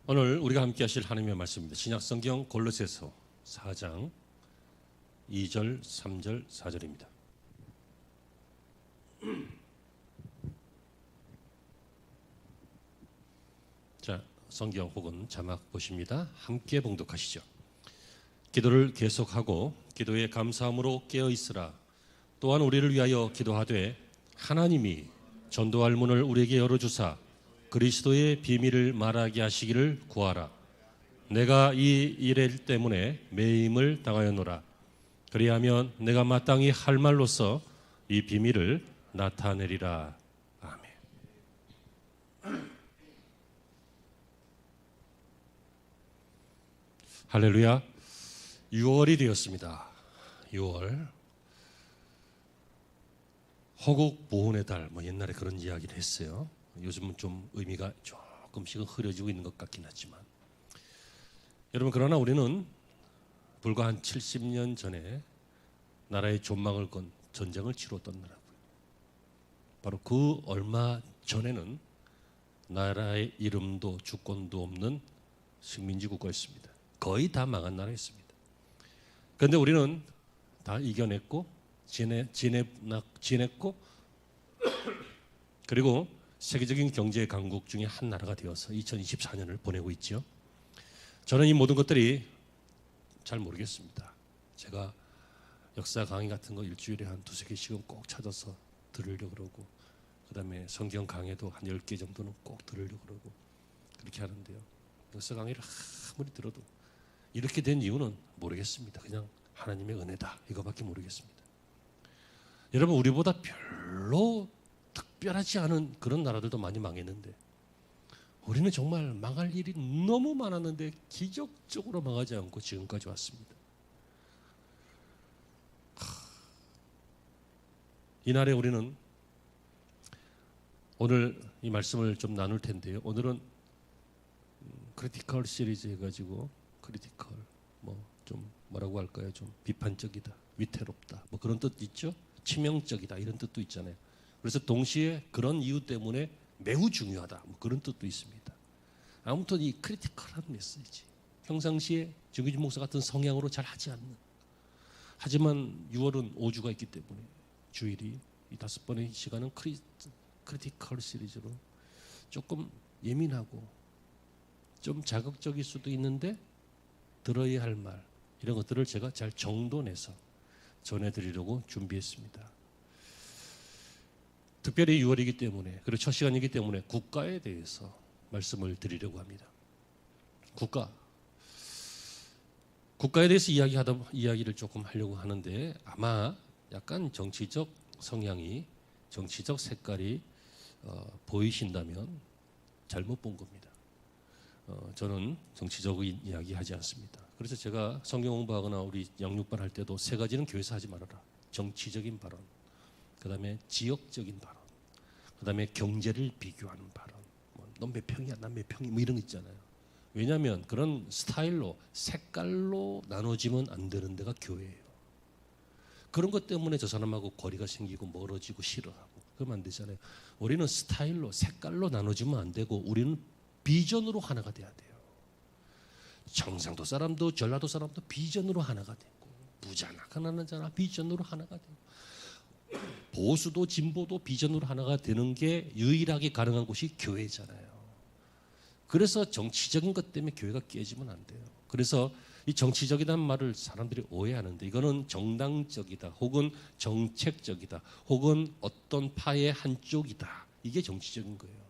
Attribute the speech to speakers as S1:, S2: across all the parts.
S1: 오늘 우리가 함께 하실 하나님의 말씀입니다. 신약성경 골로새서 4장 2절, 3절, 4절입니다. 자, 성경 혹은 자막 보십니다. 함께 봉독하시죠. 기도를 계속하고 기도에 감사함으로 깨어 있으라. 또한 우리를 위하여 기도하되 하나님이 전도할 문을 우리에게 열어주사 그리스도의 비밀을 말하게 하시기를 구하라. 내가 이 일 때문에 매임을 당하였노라. 그리하면 내가 마땅히 할 말로서 이 비밀을 나타내리라. 아멘. 할렐루야. 6월이 되었습니다. 6월. 호국 보훈의 달, 옛날에 그런 이야기를 했어요. 요즘은 좀 의미가 조금씩은 흐려지고 있는 것 같긴 하지만, 여러분, 그러나 우리는 불과 한 70년 전에 나라의 존망을 건 전쟁을 치렀던 나라고요. 바로 그 얼마 전에는 나라의 이름도 주권도 없는 식민지 국가였습니다. 거의 다 망한 나라였습니다. 그런데 우리는 다 이겨냈고 지냈고 그리고 세계적인 경제 강국 중에 한 나라가 되어서 2024년을 보내고 있죠. 저는 이 모든 것들이 잘 모르겠습니다. 제가 역사 강의 같은 거 일주일에 한 2-3개씩은 꼭 찾아서 들으려고 그러고, 그 다음에 성경 강의도 한 10개 정도는 꼭 들으려고 그러고 그렇게 하는데요. 역사 강의를 아무리 들어도 이렇게 된 이유는 모르겠습니다. 그냥 하나님의 은혜다, 이거밖에 모르겠습니다. 여러분, 우리보다 별로 특별하지 않은 그런 나라들도 많이 망했는데, 우리는 정말 망할 일이 너무 많았는데 기적적으로 망하지 않고 지금까지 왔습니다. 이날에 우리는 오늘 이 말씀을 좀 나눌 텐데요. 오늘은 크리티컬 시리즈 해가지고, 크리티컬 좀 뭐라고 할까요? 좀 비판적이다, 위태롭다, 그런 뜻 있죠? 치명적이다, 이런 뜻도 있잖아요. 그래서 동시에 그런 이유 때문에 매우 중요하다, 그런 뜻도 있습니다. 아무튼 이 크리티컬한 메시지, 평상시에 정규진 목사 같은 성향으로 잘 하지 않는, 하지만 6월은 5주가 있기 때문에 주일이 이 5번의 시간은 크리티컬 시리즈로 조금 예민하고 좀 자극적일 수도 있는데 들어야 할 말, 이런 것들을 제가 잘 정돈해서 전해드리려고 준비했습니다. 특별히 6월이기 때문에, 그리고 첫 시간이기 때문에 국가에 대해서 말씀을 드리려고 합니다. 국가에 대해서 이야기를 조금 하려고 하는데, 아마 약간 정치적 성향이, 정치적 색깔이 보이신다면 잘못 본 겁니다. 저는 정치적인 이야기 하지 않습니다. 그래서 제가 성경 공부하거나 우리 양육반 할 때도 3가지는 교회에서 하지 말아라. 정치적인 발언, 그 다음에 지역적인 발언, 그 다음에 경제를 비교하는 발언, 너 몇 평이야, 난 몇 평이, 이런 거 있잖아요. 왜냐하면 그런 스타일로, 색깔로 나눠지면 안 되는 데가 교회예요. 그런 것 때문에 저 사람하고 거리가 생기고 멀어지고 싫어하고 그러면 안 되잖아요. 우리는 스타일로, 색깔로 나눠지면 안 되고, 우리는 비전으로 하나가 돼야 돼요. 경상도 사람도 전라도 사람도 비전으로 하나가 되고, 부자나 가난한 자나 비전으로 하나가 되고, 보수도 진보도 비전으로 하나가 되는 게 유일하게 가능한 곳이 교회잖아요. 그래서 정치적인 것 때문에 교회가 깨지면 안 돼요. 그래서 이 정치적이라는 말을 사람들이 오해하는데, 이거는 정당적이다, 혹은 정책적이다, 혹은 어떤 파의 한쪽이다, 이게 정치적인 거예요.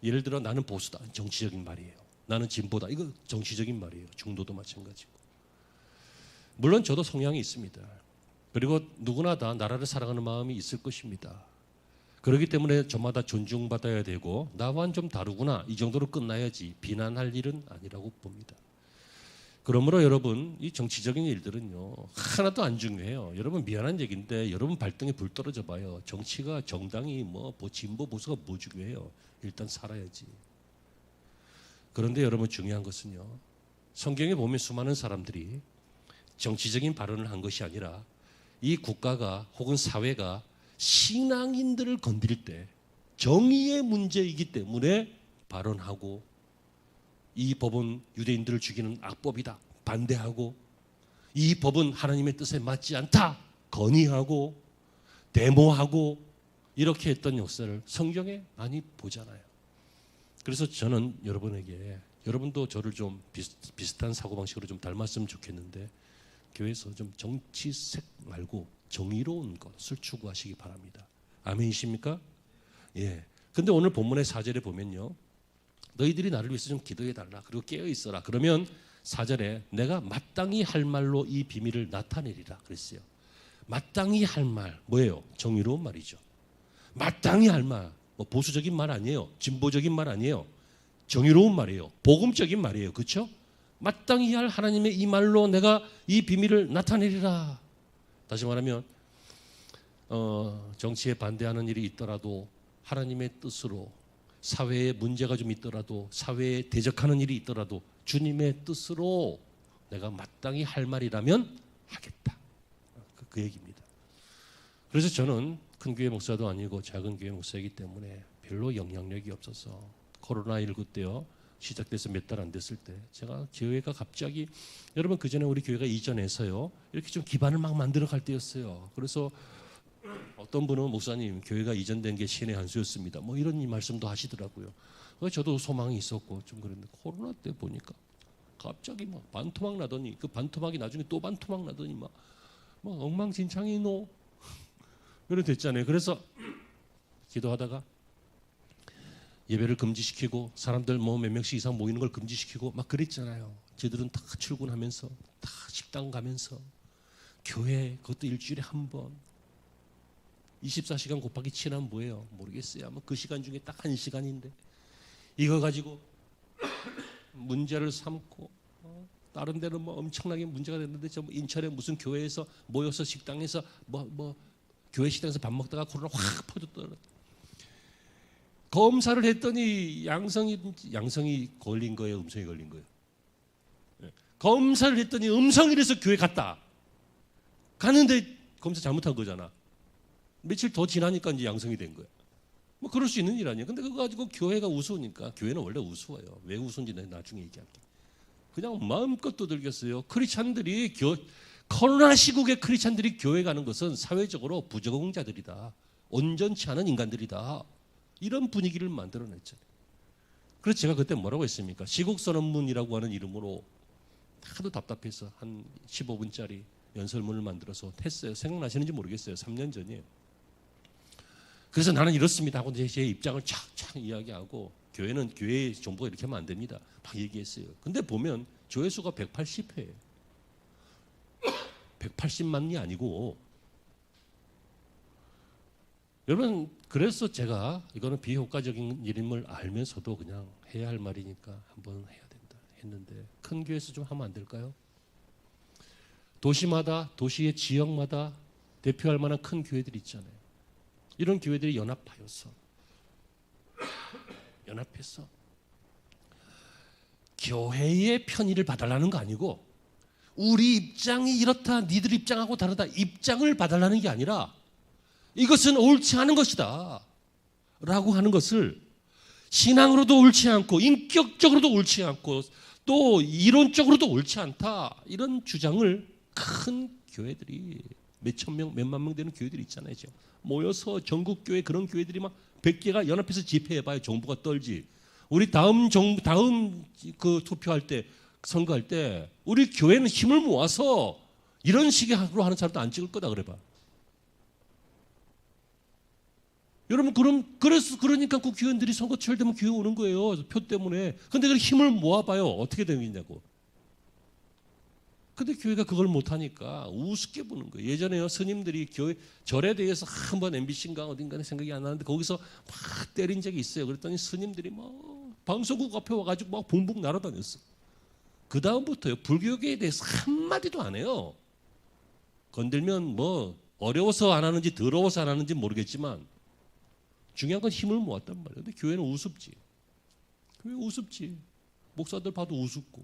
S1: 예를 들어 나는 보수다, 정치적인 말이에요. 나는 진보다, 이거 정치적인 말이에요. 중도도 마찬가지고. 물론 저도 성향이 있습니다. 그리고 누구나 다 나라를 사랑하는 마음이 있을 것입니다. 그렇기 때문에 저마다 존중받아야 되고, 나와는 좀 다르구나, 이 정도로 끝나야지 비난할 일은 아니라고 봅니다. 그러므로 여러분, 이 정치적인 일들은요, 하나도 안 중요해요. 여러분, 미안한 얘기인데 여러분 발등에 불 떨어져 봐요. 정치가, 정당이 진보 보수가 뭐 중요해요. 일단 살아야지. 그런데 여러분, 중요한 것은요, 성경에 보면 수많은 사람들이 정치적인 발언을 한 것이 아니라 이 국가가 혹은 사회가 신앙인들을 건드릴 때 정의의 문제이기 때문에 발언하고 이 법은 유대인들을 죽이는 악법이다 반대하고, 이 법은 하나님의 뜻에 맞지 않다 건의하고 데모하고 이렇게 했던 역사를 성경에 많이 보잖아요. 그래서 저는 여러분에게, 여러분도 저를 좀 비슷한 사고방식으로 좀 닮았으면 좋겠는데, 교회에서 좀 정치색 말고 정의로운 것을 추구하시기 바랍니다. 아멘이십니까? 예. 근데 오늘 본문의 4절에 보면요, 너희들이 나를 위해서 좀 기도해 달라, 그리고 깨어 있어라. 그러면 4절에 내가 마땅히 할 말로 이 비밀을 나타내리라 그랬어요. 마땅히 할 말 뭐예요? 정의로운 말이죠. 마땅히 할 말, 뭐 보수적인 말 아니에요. 진보적인 말 아니에요. 정의로운 말이에요. 복음적인 말이에요. 그렇죠? 마땅히 할 하나님의 이 말로 내가 이 비밀을 나타내리라. 다시 말하면 정치에 반대하는 일이 있더라도, 하나님의 뜻으로 사회에 문제가 좀 있더라도, 사회에 대적하는 일이 있더라도 주님의 뜻으로 내가 마땅히 할 말이라면 하겠다. 그 얘기입니다. 그래서 저는 큰 교회 목사도 아니고 작은 교회 목사이기 때문에 별로 영향력이 없어서, 코로나19 때요 시작돼서 몇 달 안 됐을 때 제가 교회가 갑자기, 여러분 그 전에 우리 교회가 이전해서요 이렇게 좀 기반을 막 만들어 갈 때였어요. 그래서 어떤 분은 목사님 교회가 이전된 게 신의 한 수였습니다, 뭐 이런 말씀도 하시더라고요. 저도 소망이 있었고 좀 그랬는데, 코로나 때 보니까 갑자기 막 반토막 나더니, 그 반토막이 나중에 또 반토막 나더니 막 엉망진창이 이렇게 됐잖아요. 그래서 기도하다가 예배를 금지시키고, 사람들 뭐 몇 명씩 이상 모이는 걸 금지시키고 막 그랬잖아요. 저희들은 다 출근하면서, 다 식당 가면서, 교회 그것도 일주일에 한 번, 24시간 곱하기 7하면 뭐예요? 모르겠어요. 아마 그 시간 중에 딱 1시간인데 이거 가지고 문제를 삼고, 다른 데는 뭐 엄청나게 문제가 됐는데, 저 인천에 무슨 교회에서 모여서 식당에서 교회 식당에서 밥 먹다가 코로나 확 퍼졌더라. 검사를 했더니 양성이 걸린 거예요, 음성이 걸린 거예요. 검사를 했더니 음성이라서 교회 갔다. 갔는데 검사 잘못한 거잖아. 며칠 더 지나니까 이제 양성이 된 거야. 뭐 그럴 수 있는 일 아니에요. 근데 그거 가지고 교회가 우스우니까, 교회는 원래 우스워요. 왜 우스운지 나중에 얘기할게. 그냥 마음껏 두들겼어요. 크리스찬들이 코로나 시국에 크리스찬들이 교회 가는 것은 사회적으로 부적응자들이다, 온전치 않은 인간들이다, 이런 분위기를 만들어냈잖아요. 그래서 제가 그때 뭐라고 했습니까? 시국선언문이라고 하는 이름으로 하도 답답해서 한 15분짜리 연설문을 만들어서 했어요. 생각나시는지 모르겠어요. 3년 전이에요. 그래서 나는 이렇습니다 하고 제 입장을 착착 이야기하고, 교회는 교회의 정보가 이렇게 하면 안 됩니다 막 얘기했어요. 근데 보면 조회수가 180회예요. 180만이 아니고. 여러분, 그래서 제가 이거는 비효과적인 일임을 알면서도 그냥 해야 할 말이니까 한번 해야 된다 했는데, 큰 교회에서 좀 하면 안 될까요? 도시마다, 도시의 지역마다 대표할 만한 큰 교회들이 있잖아요. 이런 교회들이 연합해서 교회의 편의를 봐달라는 거 아니고, 우리 입장이 이렇다, 니들 입장하고 다르다, 입장을 봐달라는 게 아니라 이것은 옳지 않은 것이다 라고 하는 것을, 신앙으로도 옳지 않고 인격적으로도 옳지 않고 또 이론적으로도 옳지 않다, 이런 주장을 큰 교회들이, 몇천 명, 몇만 명 되는 교회들이 있잖아요. 지금 모여서 전국교회, 그런 교회들이 막 100개가 연합해서 집회해봐요. 정부가 떨지. 우리 다음 그 투표할 때, 선거할 때 우리 교회는 힘을 모아서 이런 식으로 하는 사람도 안 찍을 거다 그래봐. 여러분, 그러니까 국회의원들이 선거철 되면 교회 오는 거예요. 표 때문에. 근데 그 힘을 모아봐요. 어떻게 되겠냐고. 근데 교회가 그걸 못하니까 우습게 보는 거예요. 예전에요, 스님들이 교회 절에 대해서 한번 MBC인가 어딘가에 생각이 안 나는데 거기서 막 때린 적이 있어요. 그랬더니 스님들이 막 방송국 앞에 와가지고 막 붕붕 날아다녔어. 그 다음부터요, 불교계에 대해서 한마디도 안 해요. 건들면 뭐 어려워서 안 하는지 더러워서 안 하는지 모르겠지만 중요한 건 힘을 모았단 말이에요. 근데 교회는 우습지. 교회 우습지. 목사들 봐도 우습고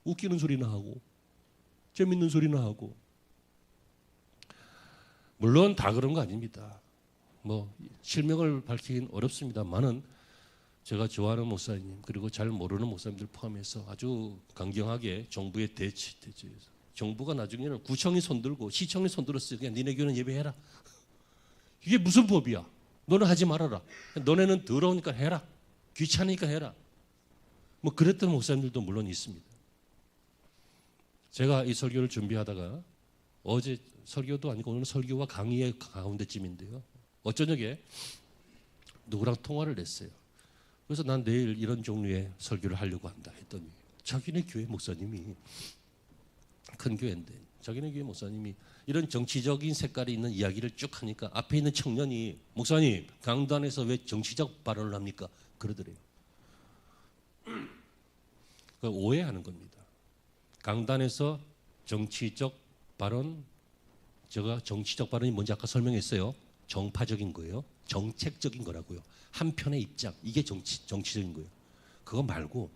S1: 웃기는 소리나 하고 재밌는 소리나 하고. 물론 다 그런 거 아닙니다. 뭐 실명을 밝히긴 어렵습니다만은 제가 좋아하는 목사님 그리고 잘 모르는 목사님들 포함해서 아주 강경하게 정부에 대치해서 정부가 나중에는 구청이 손들고 시청이 손들었어요. 그냥 니네 교회는 예배해라. 이게 무슨 법이야? 너는 하지 말아라. 너네는 더러우니까 해라. 귀찮으니까 해라. 뭐 그랬던 목사님들도 물론 있습니다. 제가 이 설교를 준비하다가 어제 설교도 아니고 오늘 설교와 강의의 가운데쯤인데요. 어쩌녁에 누구랑 통화를 했어요. 그래서 난 내일 이런 종류의 설교를 하려고 한다 했더니 자기네 교회 목사님이 큰 교회인데 자기네 교회 목사님이 이런 정치적인 색깔이 있는 이야기를 쭉 하니까 앞에 있는 청년이 목사님 강단에서 왜 정치적 발언을 합니까? 그러더래요. 오해하는 겁니다. 강단에서 정치적 발언, 제가 정치적 발언이 뭔지 아까 설명했어요. 정파적인 거예요. 정책적인 거라고요. 한편의 입장, 이게 정치적인 거예요. 그거 말고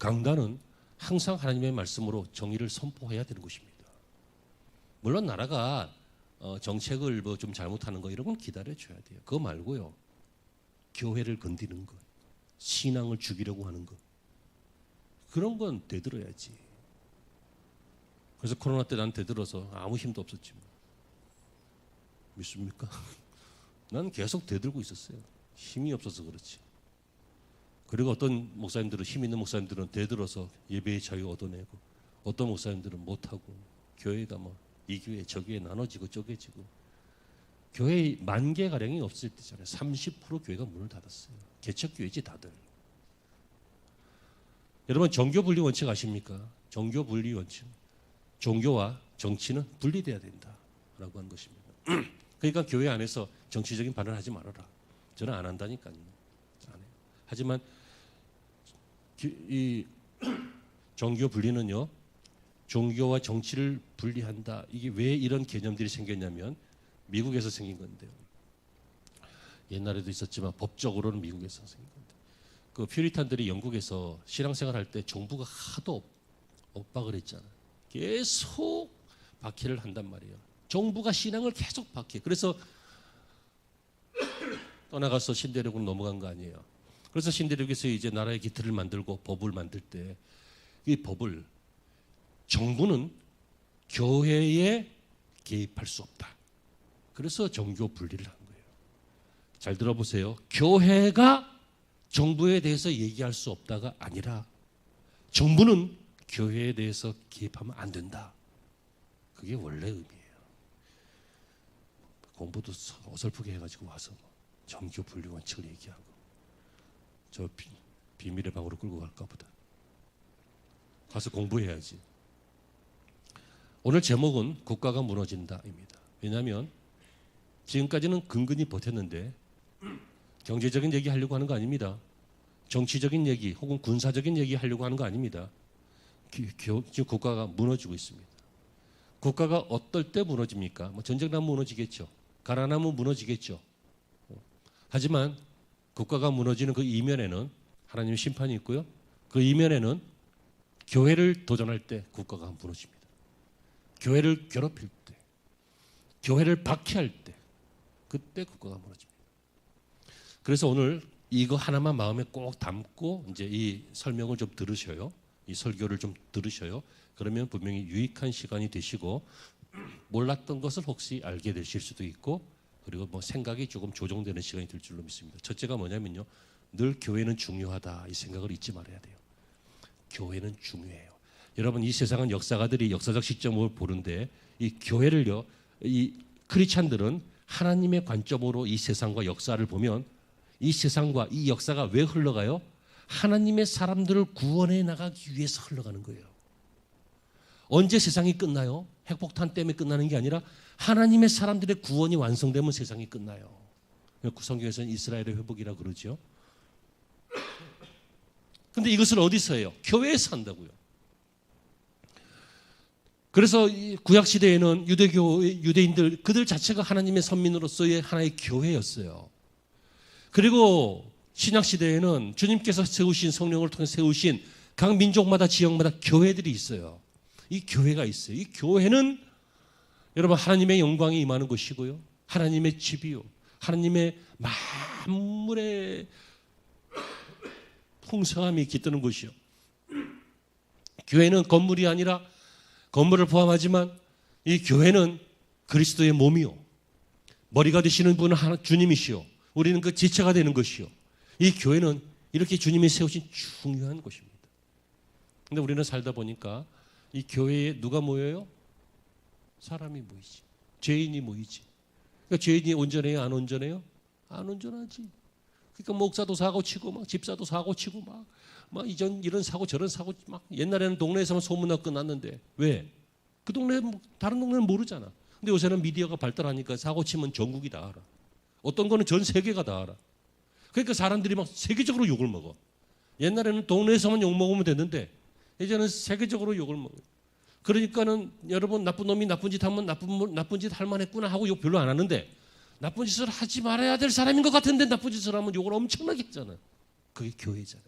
S1: 강단은 항상 하나님의 말씀으로 정의를 선포해야 되는 곳입니다. 물론 나라가 정책을 뭐 좀 잘못하는 거 이런 건 기다려줘야 돼요. 그거 말고요. 교회를 건드리는 것, 신앙을 죽이려고 하는 것, 그런 건 되들어야지. 그래서 코로나 때 난 되들어서 아무 힘도 없었지만 믿습니까? 난 계속 되들고 있었어요. 힘이 없어서 그렇지. 그리고 어떤 목사님들은 힘 있는 목사님들은 되들어서 예배의 자유 얻어내고 어떤 목사님들은 못하고 교회가 뭐 이 교회 저 교회 나눠지고 쪼개지고 교회 10,000개 가량이 없을 때잖아요. 30% 교회가 문을 닫았어요. 개척교회지 다들. 여러분 종교 분리 원칙 아십니까? 종교 분리 원칙. 종교와 정치는 분리돼야 된다라고 한 것입니다. 그러니까 교회 안에서 정치적인 발언하지 말아라. 저는 안 한다니까요. 안 해요. 하지만 이 종교 분리는요. 종교와 정치를 분리한다. 이게 왜 이런 개념들이 생겼냐면 미국에서 생긴 건데요. 옛날에도 있었지만 법적으로는 미국에서 생긴 건데 그 퓨리탄들이 영국에서 신앙생활할 때 정부가 하도 엇박을 했잖아요. 계속 박해를 한단 말이에요. 정부가 신앙을 계속 박해. 그래서 떠나가서 신대륙으로 넘어간 거 아니에요. 그래서 신대륙에서 이제 나라의 기틀을 만들고 법을 만들 때 이 법을 정부는 교회에 개입할 수 없다. 그래서 종교 분리를 한 거예요. 잘 들어보세요. 교회가 정부에 대해서 얘기할 수 없다가 아니라 정부는 교회에 대해서 개입하면 안 된다. 그게 원래 의미예요. 공부도 어설프게 해가지고 와서 종교 분리 원칙을 얘기하고 저 비밀의 방으로 끌고 갈까 보다. 가서 공부해야지. 오늘 제목은 국가가 무너진다입니다. 왜냐하면 지금까지는 근근히 버텼는데 경제적인 얘기 하려고 하는 거 아닙니다. 정치적인 얘기 혹은 군사적인 얘기 하려고 하는 거 아닙니다. 지금 국가가 무너지고 있습니다. 국가가 어떨 때 무너집니까? 뭐 전쟁 나면 무너지겠죠. 가난하면 무너지겠죠. 하지만 국가가 무너지는 그 이면에는 하나님의 심판이 있고요. 그 이면에는 교회를 도전할 때 국가가 무너집니다. 교회를 괴롭힐 때, 교회를 박해할 때, 그때 국가가 무너집니다. 그래서 오늘 이거 하나만 마음에 꼭 담고 이제 이 설명을 좀 들으셔요. 이 설교를 좀 들으셔요. 그러면 분명히 유익한 시간이 되시고 몰랐던 것을 혹시 알게 되실 수도 있고 그리고 뭐 생각이 조금 조정되는 시간이 될 줄로 믿습니다. 첫째가 뭐냐면요. 늘 교회는 중요하다. 이 생각을 잊지 말아야 돼요. 교회는 중요해요. 여러분 이 세상은 역사가들이 역사적 시점을 보는데 이 교회를요. 이 크리스찬들은 하나님의 관점으로 이 세상과 역사를 보면 이 세상과 이 역사가 왜 흘러가요? 하나님의 사람들을 구원해 나가기 위해서 흘러가는 거예요. 언제 세상이 끝나요? 핵폭탄 때문에 끝나는 게 아니라 하나님의 사람들의 구원이 완성되면 세상이 끝나요. 성경에서는 이스라엘의 회복이라고 그러죠. 근데 이것을 어디서 해요? 교회에서 한다고요. 그래서 구약 시대에는 유대인들 그들 자체가 하나님의 선민으로서의 하나의 교회였어요. 그리고 신약 시대에는 주님께서 세우신 성령을 통해 세우신 각 민족마다 지역마다 교회들이 있어요. 이 교회가 있어요. 이 교회는 여러분 하나님의 영광이 임하는 곳이고요. 하나님의 집이요. 하나님의 만물의 풍성함이 깃드는 곳이요. 교회는 건물이 아니라 건물을 포함하지만 이 교회는 그리스도의 몸이요. 머리가 되시는 분은 하나 주님이시요. 우리는 그 지체가 되는 것이요. 이 교회는 이렇게 주님이 세우신 중요한 곳입니다. 근데 우리는 살다 보니까 이 교회에 누가 모여요? 사람이 모이지. 죄인이 모이지. 그러니까 죄인이 온전해요? 안 온전해요? 안 온전하지. 그러니까 목사도 사고 치고 막 집사도 사고 치고 막 이런 사고 저런 사고 막 옛날에는 동네에서만 소문나고 끝났는데 왜? 그 동네 다른 동네는 모르잖아. 근데 요새는 미디어가 발달하니까 사고 치면 전국이 다 알아. 어떤 거는 전 세계가 다 알아. 그러니까 사람들이 막 세계적으로 욕을 먹어. 옛날에는 동네에서만 욕 먹으면 됐는데 이제는 세계적으로 욕을 먹어. 그러니까는 여러분 나쁜 놈이 나쁜 짓 하면 나쁜 짓 할 만했구나 하고 욕 별로 안 하는데 나쁜 짓을 하지 말아야 될 사람인 것 같은데 나쁜 짓을 하면 욕을 엄청나게 했잖아요. 그게 교회잖아요.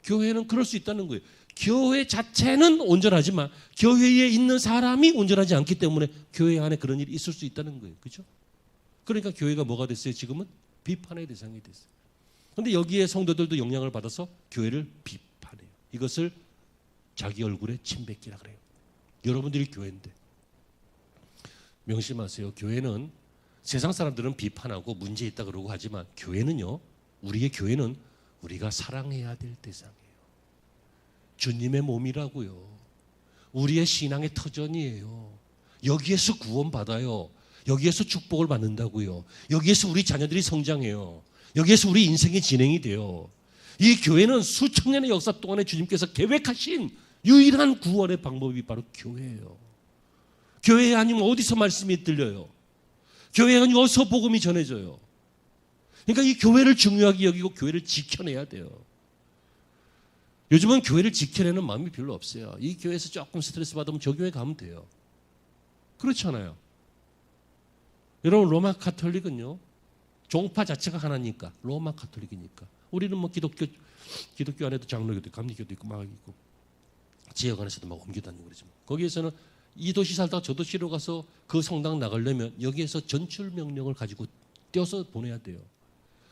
S1: 교회는 그럴 수 있다는 거예요. 교회 자체는 온전하지만 교회에 있는 사람이 온전하지 않기 때문에 교회 안에 그런 일이 있을 수 있다는 거예요. 그렇죠? 그러니까 교회가 뭐가 됐어요? 지금은 비판의 대상이 됐어요. 그런데 여기에 성도들도 영향을 받아서 교회를 비판해요. 이것을 자기 얼굴에 침 뱉기라 그래요. 여러분들이 교회인데 명심하세요. 교회는 세상 사람들은 비판하고 문제 있다 그러고 하지만 교회는요. 우리의 교회는 우리가 사랑해야 될 대상이에요. 주님의 몸이라고요. 우리의 신앙의 터전이에요. 여기에서 구원받아요. 여기에서 축복을 받는다고요. 여기에서 우리 자녀들이 성장해요. 여기에서 우리 인생이 진행이 돼요. 이 교회는 수천 년의 역사 동안에 주님께서 계획하신 유일한 구원의 방법이 바로 교회예요. 교회 아니면 어디서 말씀이 들려요? 교회 아니면 어디서 복음이 전해져요? 그러니까 이 교회를 중요하게 여기고 교회를 지켜내야 돼요. 요즘은 교회를 지켜내는 마음이 별로 없어요. 이 교회에서 조금 스트레스 받으면 저 교회 가면 돼요. 그렇잖아요. 여러분 로마 가톨릭은요. 종파 자체가 하나니까 로마 가톨릭이니까 우리는 뭐 기독교 안에도 장로교도 있고 감리교도 있고 막 있고 지역 안에서도 막 옮겨 다니고 그러지만 거기에서는 이 도시 살다가 저 도시로 가서 그 성당 나가려면 여기에서 전출 명령을 가지고 떼어서 보내야 돼요.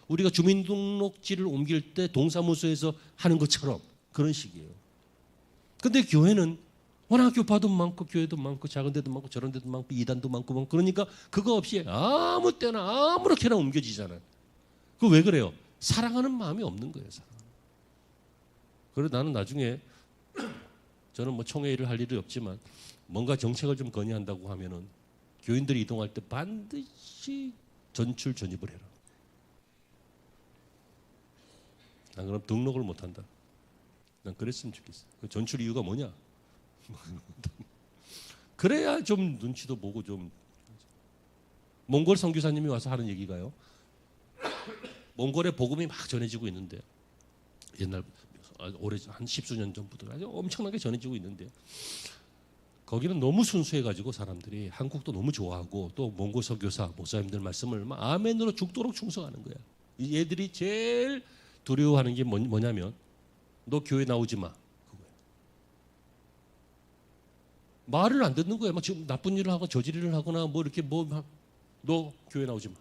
S1: 우리가 주민등록지를 옮길 때 동사무소에서 하는 것처럼 그런 식이에요. 근데 교회는 워낙 교파도 많고 교회도 많고 작은 데도 많고 저런 데도 많고 이단도 많고 그러니까 그거 없이 아무 때나 아무렇게나 옮겨지잖아요. 그 왜 그래요? 사랑하는 마음이 없는 거예요. 그래서 나는 나중에 저는 뭐 총회 일을 할 일이 없지만 뭔가 정책을 좀 건의한다고 하면은 교인들이 이동할 때 반드시 전출 전입을 해라. 난 그럼 등록을 못 한다. 난 그랬으면 좋겠어. 그 전출 이유가 뭐냐? 그래야 좀 눈치도 보고 좀. 몽골 선교사님이 와서 하는 얘기가요. 몽골에 복음이 막 전해지고 있는데 옛날 오래 한 십수년 전부터 아주 엄청나게 전해지고 있는데 거기는 너무 순수해가지고 사람들이 한국도 너무 좋아하고 또 몽골 선교사 목사님들 말씀을 막 아멘으로 죽도록 충성하는 거야. 이 얘들이 제일 두려워하는 게 뭐냐면 너 교회 나오지 마. 그거야. 말을 안 듣는 거야. 막 지금 나쁜 일을 하고 저지리를 하거나 뭐 이렇게 너 교회 나오지 마.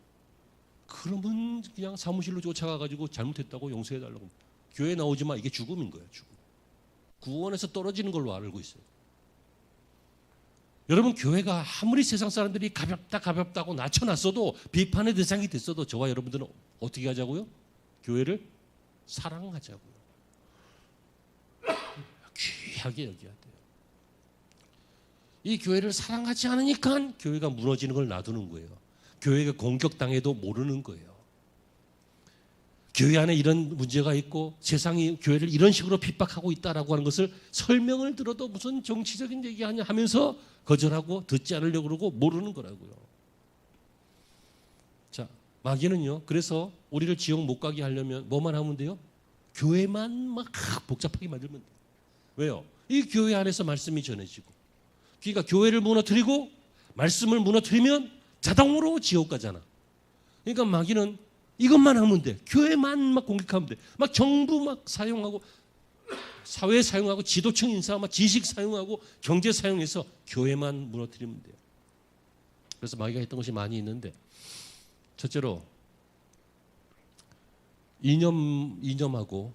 S1: 그러면 그냥 사무실로 쫓아가가지고 잘못했다고 용서해달라고. 교회 나오지 마. 이게 죽음인 거야. 죽음. 구원에서 떨어지는 걸로 알고 있어요. 여러분 교회가 아무리 세상 사람들이 가볍다고 낮춰놨어도 비판의 대상이 됐어도 저와 여러분들은 어떻게 하자고요? 교회를 사랑하자고요. 귀하게 여겨야 돼요. 이 교회를 사랑하지 않으니까 교회가 무너지는 걸 놔두는 거예요. 교회가 공격당해도 모르는 거예요. 교회 안에 이런 문제가 있고 세상이 교회를 이런 식으로 핍박하고 있다라고 하는 것을 설명을 들어도 무슨 정치적인 얘기 하면서 거절하고 듣지 않으려고 그러고 모르는 거라고요. 자, 마귀는요. 그래서 우리를 지옥 못 가게 하려면 뭐만 하면 돼요? 교회만 막 복잡하게 만들면 돼요. 왜요? 이 교회 안에서 말씀이 전해지고 그러니까 교회를 무너뜨리고 말씀을 무너뜨리면 자동으로 지옥 가잖아. 그러니까 마귀는 이것만 하면 돼. 교회만 막 공격하면 돼. 막 정부 막 사용하고 사회 사용하고 지도층 인사 막 지식 사용하고 경제 사용해서 교회만 무너뜨리면 돼요. 그래서 마귀가 했던 것이 많이 있는데 첫째로 이념하고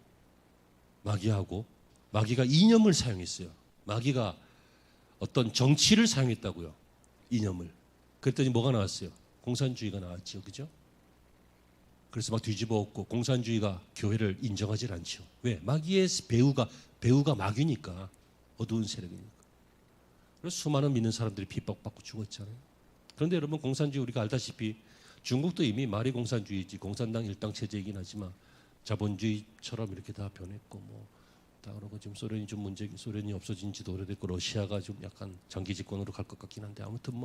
S1: 마귀가 이념을 사용했어요. 마귀가 어떤 정치를 사용했다고요. 이념을. 그랬더니 뭐가 나왔어요? 공산주의가 나왔죠. 그죠? 그래서 막 뒤집어 엎고 공산주의가 교회를 인정하지 않죠. 왜? 마귀의 배우가 마귀니까. 어두운 세력이니까. 그래서 수많은 믿는 사람들이 핍박받고 죽었잖아요. 그런데 여러분, 공산주의 우리가 알다시피 중국도 이미 말이 공산주의지, 공산당 일당 체제이긴 하지만 자본주의처럼 이렇게 다 변했고 다 그러고 지금 소련이 없어진 지도 오래됐고 러시아가 좀 약간 장기 집권으로 갈 것 같긴 한데, 아무튼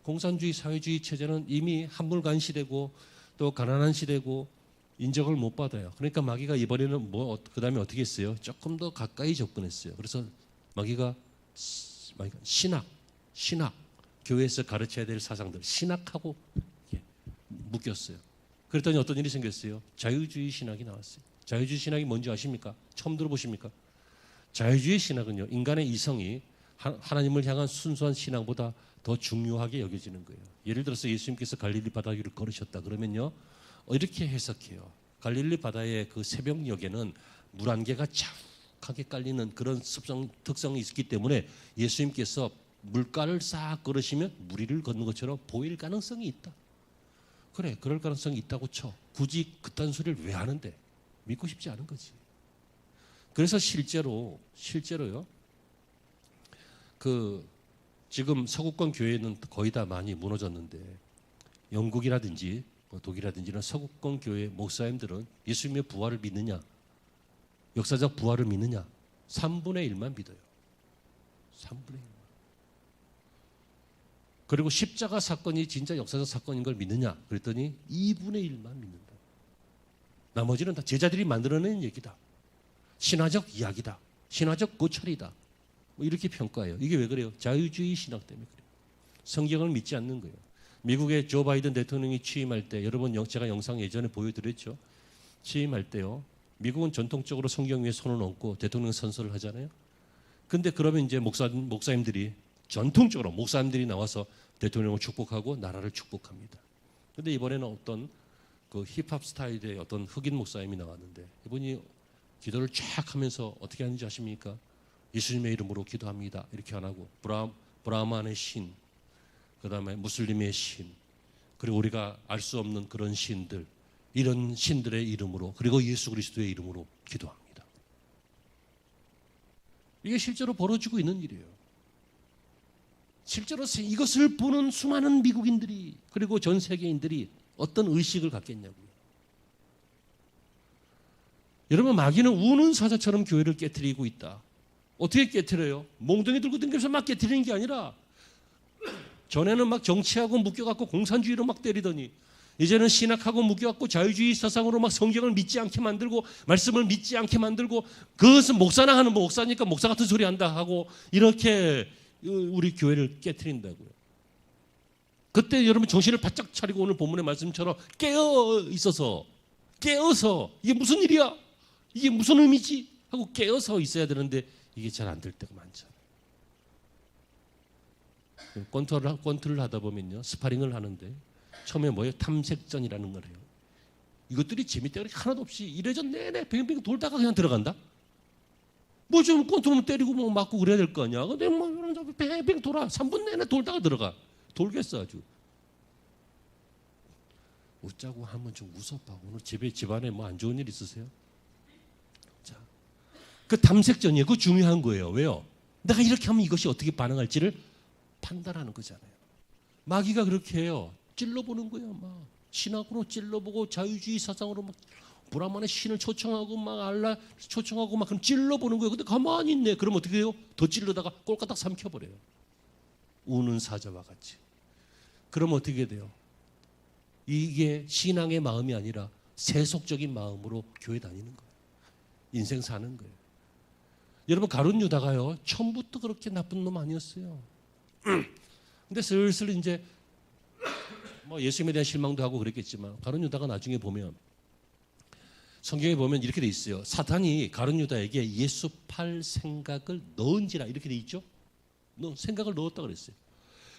S1: 공산주의 사회주의 체제는 이미 한물간 시대고 또 가난한 시대고 인정을 못 받아요. 그러니까 마귀가 이번에는 그다음에 어떻게 했어요? 조금 더 가까이 접근했어요. 그래서 마귀가 신학 교회에서 가르쳐야 될 사상들 신학하고 묶였어요. 그랬더니 어떤 일이 생겼어요? 자유주의 신학이 나왔어요. 자유주의 신학이 뭔지 아십니까? 처음 들어보십니까? 자유주의 신학은요, 인간의 이성이 하나님을 향한 순수한 신앙보다 더 중요하게 여겨지는 거예요. 예를 들어서 예수님께서 갈릴리 바다 위를 걸으셨다 그러면요, 이렇게 해석해요. 갈릴리 바다의 그 새벽녘에는 물 한 개가 자욱하게 깔리는 그런 특성이 있기 때문에 예수님께서 물가를 싹 걸으시면 무리를 걷는 것처럼 보일 가능성이 있다. 그래, 그럴 가능성이 있다고 쳐. 굳이 그딴 소리를 왜 하는데? 믿고 싶지 않은 거지. 그래서 실제로요, 지금 서구권 교회는 거의 다 많이 무너졌는데, 영국이라든지 독일이라든지는 서구권 교회 목사님들은 예수님의 부활을 믿느냐, 역사적 부활을 믿느냐, 3분의 1만 믿어요. 3분의 1만. 그리고 십자가 사건이 진짜 역사적 사건인 걸 믿느냐 그랬더니 2분의 1만 믿는다. 나머지는 다 제자들이 만들어낸 얘기다. 신화적 이야기다. 신화적 고찰이다. 이렇게 평가해요. 이게 왜 그래요? 자유주의 신학 때문에 그래요. 성경을 믿지 않는 거예요. 미국의 조 바이든 대통령이 취임할 때, 여러분 제가 영상 예전에 보여드렸죠. 취임할 때요, 미국은 전통적으로 성경 위에 손을 얹고 대통령 선서를 하잖아요. 근데 그러면 이제 목사님들이 전통적으로 목사님들이 나와서 대통령을 축복하고 나라를 축복합니다. 근데 이번에는 어떤 그 힙합 스타일의 어떤 흑인 목사님이 나왔는데, 이분이 기도를 쫙 하면서 어떻게 하는지 아십니까? 예수님의 이름으로 기도합니다. 이렇게 안 하고 브라만의 신, 그 다음에 무슬림의 신, 그리고 우리가 알 수 없는 그런 신들, 이런 신들의 이름으로, 그리고 예수 그리스도의 이름으로 기도합니다. 이게 실제로 벌어지고 있는 일이에요. 실제로 이것을 보는 수많은 미국인들이, 그리고 전 세계인들이 어떤 의식을 갖겠냐고요. 여러분, 마귀는 우는 사자처럼 교회를 깨트리고 있다. 어떻게 깨트려요? 몽둥이 들고 댕겨서 막 깨트리는 게 아니라, 전에는 막 정치하고 묶여갖고 공산주의로 막 때리더니 이제는 신학하고 묶여갖고 자유주의 사상으로 막 성경을 믿지 않게 만들고 말씀을 믿지 않게 만들고, 그것은 목사나 하는 목사니까 목사 같은 소리 한다 하고 이렇게 우리 교회를 깨트린다고요. 그때 여러분 정신을 바짝 차리고 오늘 본문의 말씀처럼 깨어서 이게 무슨 일이야? 이게 무슨 의미지? 하고 깨어서 있어야 되는데 이게 잘 안 될 때가 많잖아요. 권투를 하다 보면요, 스파링을 하는데 처음에 뭐예요? 탐색전이라는 걸 해요. 이것들이 재밌다 그렇게 하나도 없이 이래전 내내 뱅뱅 돌다가 그냥 들어간다. 뭐 좀 권투면 때리고 뭐 맞고 그래야 될 거 아니야. 근데 뭐 뱅뱅 돌아 3분 내내 돌다가 들어가. 돌겠어 아주. 웃자고 하면 좀 웃어봐. 오늘 집안에 뭐 안 좋은 일 있으세요? 자, 그 탐색전이에요. 그거 중요한 거예요. 왜요? 내가 이렇게 하면 이것이 어떻게 반응할지를 판단하는 거잖아요. 마귀가 그렇게 해요. 찔러보는 거예요. 막 신학으로 찔러보고 자유주의 사상으로 막 브라만의 신을 초청하고 막 알라 초청하고 막 그럼 찔러보는 거예요. 근데 가만히 있네. 그럼 어떻게 해요? 더 찔러다가 꼴까딱 삼켜버려요. 우는 사자와 같이. 그럼 어떻게 돼요? 이게 신앙의 마음이 아니라 세속적인 마음으로 교회 다니는 거예요. 인생 사는 거예요. 여러분, 가룟 유다가요, 처음부터 그렇게 나쁜 놈 아니었어요. 근데 슬슬 이제 뭐 예수님에 대한 실망도 하고 그랬겠지만, 가룟 유다가 나중에 보면 성경에 보면 이렇게 돼 있어요. 사탄이 가룟 유다에게 예수 팔 생각을 넣은지라 이렇게 돼 있죠. 생각을 넣었다 그랬어요.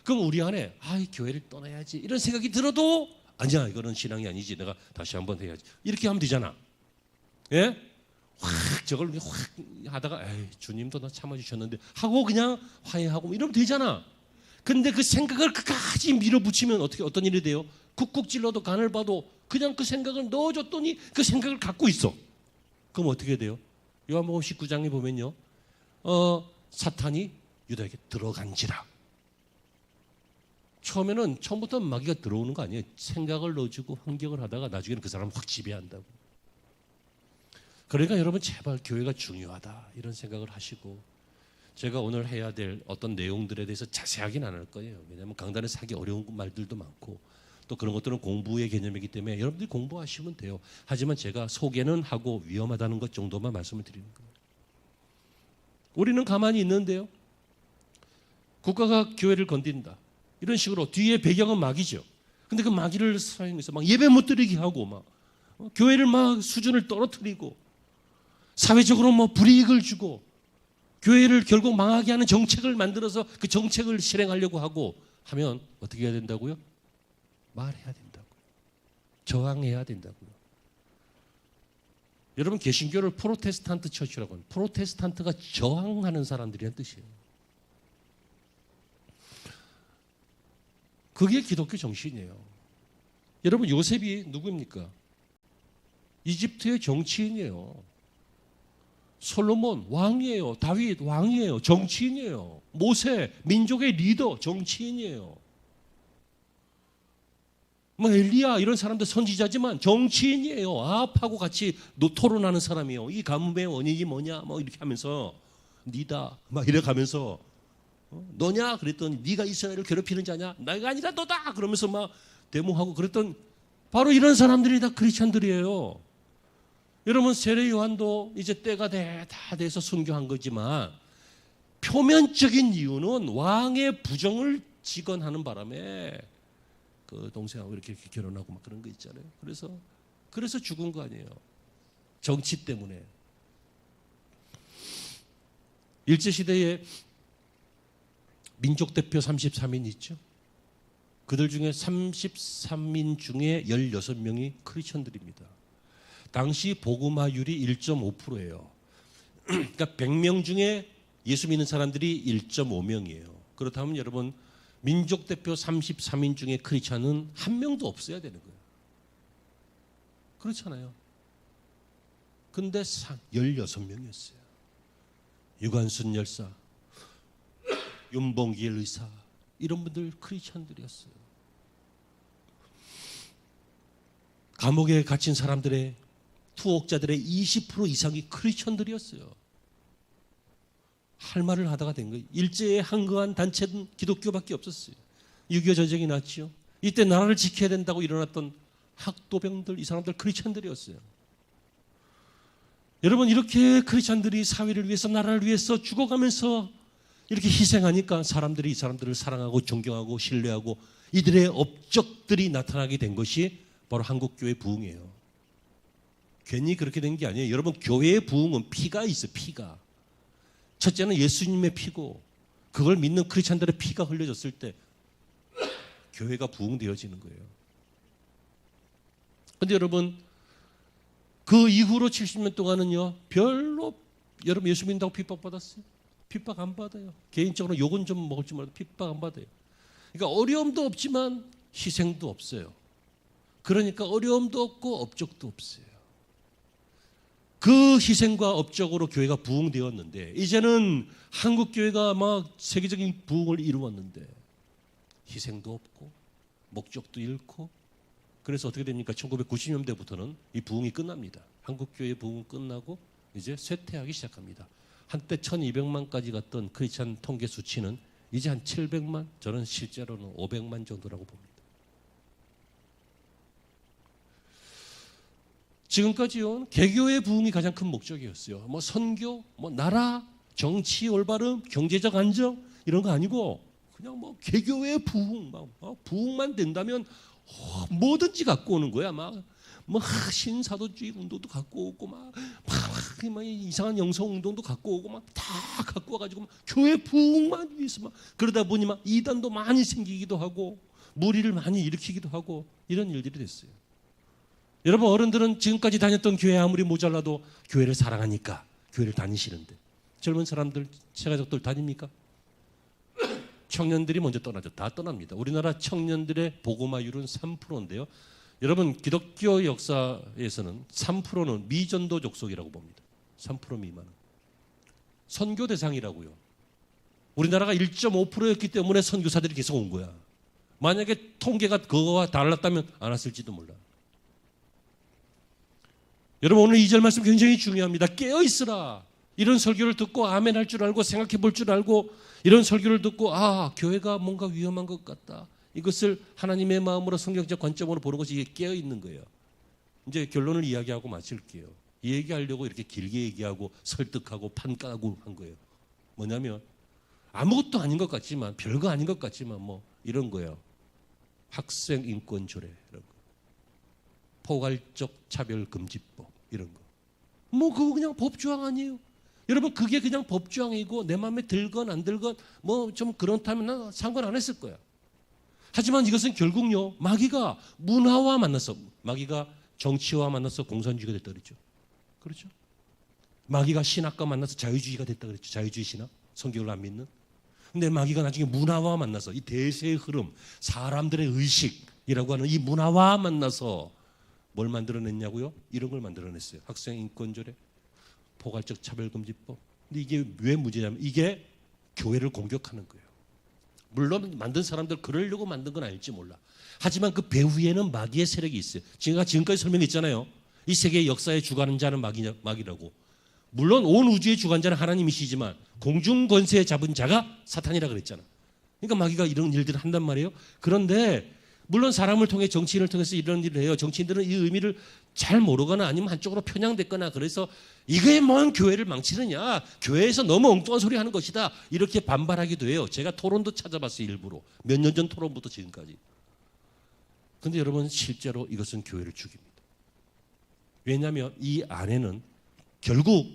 S1: 그럼 우리 안에 이 교회를 떠나야지 이런 생각이 들어도 아니야, 이거는 신앙이 아니지, 내가 다시 한번 해야지, 이렇게 하면 되잖아. 예? 확 저걸 확 하다가 에이, 주님도 나 참아주셨는데 하고 그냥 화해하고 뭐 이러면 되잖아. 근데 그 생각을 끝까지 밀어붙이면 어떤 일이 돼요? 쿡쿡 찔러도 간을 봐도 그냥 그 생각을 넣어줬더니 그 생각을 갖고 있어. 그럼 어떻게 돼요? 요한복음 19장에 보면요, 사탄이 유다에게 들어간지라. 처음부터 마귀가 들어오는 거 아니에요. 생각을 넣어주고 환경을 하다가 나중에는 그 사람을 확 지배한다고. 그러니까 여러분 제발 교회가 중요하다 이런 생각을 하시고, 제가 오늘 해야 될 어떤 내용들에 대해서 자세하게는 안 할 거예요. 왜냐하면 강단에서 하기 어려운 말들도 많고 또 그런 것들은 공부의 개념이기 때문에 여러분들이 공부하시면 돼요. 하지만 제가 소개는 하고 위험하다는 것 정도만 말씀을 드리는 거예요. 우리는 가만히 있는데요, 국가가 교회를 건든다 이런 식으로 뒤에 배경은 마귀죠. 근데 그 마귀를 사용해서 막 예배 못 드리게 하고 막 교회를 막 수준을 떨어뜨리고 사회적으로 뭐 불이익을 주고 교회를 결국 망하게 하는 정책을 만들어서 그 정책을 실행하려고 하고 하면 어떻게 해야 된다고요? 말해야 된다고요. 저항해야 된다고요. 여러분 개신교를 프로테스탄트 처치라고 합니다. 프로테스탄트가 저항하는 사람들이란 뜻이에요. 그게 기독교 정신이에요. 여러분 요셉이 누구입니까? 이집트의 정치인이에요. 솔로몬 왕이에요. 다윗 왕이에요. 정치인이에요. 모세 민족의 리더 정치인이에요. 뭐 엘리야 이런 사람들 선지자지만 정치인이에요. 아합하고 같이 토론하는 사람이에요. 이 가뭄의 원인이 뭐냐 뭐 이렇게 하면서 니다 막 이래 가면서 너냐 그랬더니 네가 이스라엘을 괴롭히는 자냐? 내가 아니라 너다 그러면서 막 데모하고 그랬던 바로 이런 사람들이 다 크리스천들이에요. 여러분 세례 요한도 이제 때가 다 돼서 순교한 거지만 표면적인 이유는 왕의 부정을 직언하는 바람에 그 동생하고 이렇게 결혼하고 막 그런 거 있잖아요. 그래서 죽은 거 아니에요. 정치 때문에. 일제시대에 민족 대표 33인 있죠. 그들 중에 33인 중에 16명이 크리스천들입니다. 당시 복음화율이 1.5%예요. 그러니까 100명 중에 예수 믿는 사람들이 1.5명이에요. 그렇다면 여러분 민족 대표 33인 중에 크리스천은 한 명도 없어야 되는 거예요. 그렇잖아요. 근데 16명이었어요. 유관순 열사, 윤봉길 의사 이런 분들 크리스천들이었어요. 감옥에 갇힌 사람들의 투옥자들의 20% 이상이 크리스천들이었어요. 할 말을 하다가 된 거예요. 일제에 항거한 단체는 기독교밖에 없었어요. 6.25 전쟁이 났죠. 이때 나라를 지켜야 된다고 일어났던 학도병들, 이 사람들 크리스천들이었어요. 여러분 이렇게 크리스천들이 사회를 위해서 나라를 위해서 죽어가면서 이렇게 희생하니까 사람들이 이 사람들을 사랑하고 존경하고 신뢰하고 이들의 업적들이 나타나게 된 것이 바로 한국교회 부흥이에요. 괜히 그렇게 된 게 아니에요. 여러분 교회의 부흥은 피가 있어요. 피가. 첫째는 예수님의 피고 그걸 믿는 크리스천들의 피가 흘려졌을 때 교회가 부흥되어지는 거예요. 그런데 여러분 그 이후로 70년 동안은요 별로 여러분 예수 믿는다고 핍박받았어요? 핍박 안 받아요. 개인적으로 욕은 좀 먹을지 몰라도 핍박 안 받아요. 그러니까 어려움도 없지만 희생도 없어요. 그러니까 어려움도 없고 업적도 없어요. 그 희생과 업적으로 교회가 부흥되었는데 이제는 한국교회가 막 세계적인 부흥을 이루었는데 희생도 없고 목적도 잃고 그래서 어떻게 됩니까? 1990년대부터는 이 부흥이 끝납니다. 한국교회의 부흥은 끝나고 이제 쇠퇴하기 시작합니다. 한때 1200만까지 갔던 크리스찬 통계 수치는 이제 한 700만, 저는 실제로는 500만 정도라고 봅니다. 지금까지요 개교의 부흥이 가장 큰 목적이었어요. 뭐 선교, 뭐 나라, 정치 올바름, 경제적 안정 이런 거 아니고 그냥 뭐 개교의 부흥, 부흥만 된다면 뭐든지 갖고 오는 거야. 뭐 신사도주의 운동도 갖고 오고 막 이상한 영성 운동도 갖고 오고 막 다 갖고 와가지고 막 교회 부흥만 위해서 막 그러다 보니 막 이단도 많이 생기기도 하고 무리를 많이 일으키기도 하고 이런 일들이 됐어요. 여러분 어른들은 지금까지 다녔던 교회 아무리 모자라도 교회를 사랑하니까 교회를 다니시는데 젊은 사람들, 새가족들 다닙니까? 청년들이 먼저 떠나죠. 다 떠납니다. 우리나라 청년들의 복음화율은 3%인데요. 여러분 기독교 역사에서는 3%는 미전도 족속이라고 봅니다. 3% 미만은. 선교 대상이라고요. 우리나라가 1.5%였기 때문에 선교사들이 계속 온 거야. 만약에 통계가 그거와 달랐다면 안 왔을지도 몰라. 여러분 오늘 2절 말씀 굉장히 중요합니다. 깨어있으라. 이런 설교를 듣고 아멘 할 줄 알고 생각해 볼 줄 알고 이런 설교를 듣고 교회가 뭔가 위험한 것 같다. 이것을 하나님의 마음으로 성경적 관점으로 보는 것이 이게 깨어있는 거예요. 이제 결론을 이야기하고 마칠게요. 이 얘기하려고 이렇게 길게 얘기하고 설득하고 판까고 한 거예요. 뭐냐면 아무것도 아닌 것 같지만 별거 아닌 것 같지만 뭐 이런 거예요. 학생 인권 조례 이런 거. 포괄적 차별금지법 이런 거. 뭐 그거 그냥 법조항 아니에요. 여러분 그게 그냥 법조항이고 내 마음에 들건 안 들건 뭐 좀 그렇다면 난 상관 안 했을 거야. 하지만 이것은 결국요 마귀가 문화와 만나서 마귀가 정치와 만나서 공산주의가 됐다 그랬죠. 그렇죠? 마귀가 신학과 만나서 자유주의가 됐다 그랬죠. 자유주의 신학, 성경을 안 믿는. 근데 마귀가 나중에 문화와 만나서 이 대세의 흐름, 사람들의 의식이라고 하는 이 문화와 만나서 뭘 만들어냈냐고요? 이런 걸 만들어냈어요. 학생 인권조례, 포괄적 차별금지법. 근데 이게 왜 문제냐면 이게 교회를 공격하는 거예요. 물론 만든 사람들 그러려고 만든 건 아닐지 몰라. 하지만 그 배후에는 마귀의 세력이 있어요. 제가 지금까지 설명했잖아요. 이 세계의 역사의 주관자는 마귀라고. 물론 온 우주의 주관자는 하나님이시지만 공중 권세 잡은 자가 사탄이라 그랬잖아. 그러니까 마귀가 이런 일들을 한단 말이에요. 그런데 물론 사람을 통해 정치인을 통해서 이런 일을 해요. 정치인들은 이 의미를 잘 모르거나 아니면 한쪽으로 편향됐거나 그래서 이게 뭔 교회를 망치느냐. 교회에서 너무 엉뚱한 소리 하는 것이다. 이렇게 반발하기도 해요. 제가 토론도 찾아봤어요. 일부러. 몇 년 전 토론부터 지금까지. 그런데 여러분 실제로 이것은 교회를 죽입니다. 왜냐하면 이 안에는 결국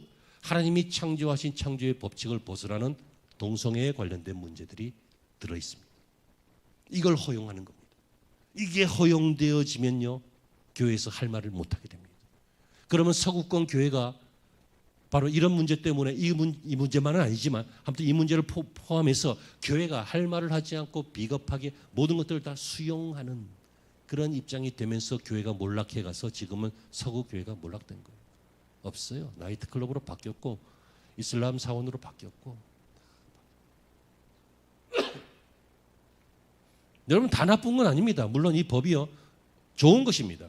S1: 하나님이 창조하신 창조의 법칙을 벗어나는 동성애에 관련된 문제들이 들어있습니다. 이걸 허용하는 겁니다. 이게 허용되어지면요 교회에서 할 말을 못하게 됩니다. 그러면 서구권 교회가 바로 이런 문제 때문에 이 문제만은 아니지만 아무튼 이 문제를 포함해서 교회가 할 말을 하지 않고 비겁하게 모든 것들을 다 수용하는 그런 입장이 되면서 교회가 몰락해 가서 지금은 서구 교회가 몰락된 거예요. 없어요. 나이트클럽으로 바뀌었고 이슬람 사원으로 바뀌었고 여러분 다 나쁜 건 아닙니다. 물론 이 법이요 좋은 것입니다.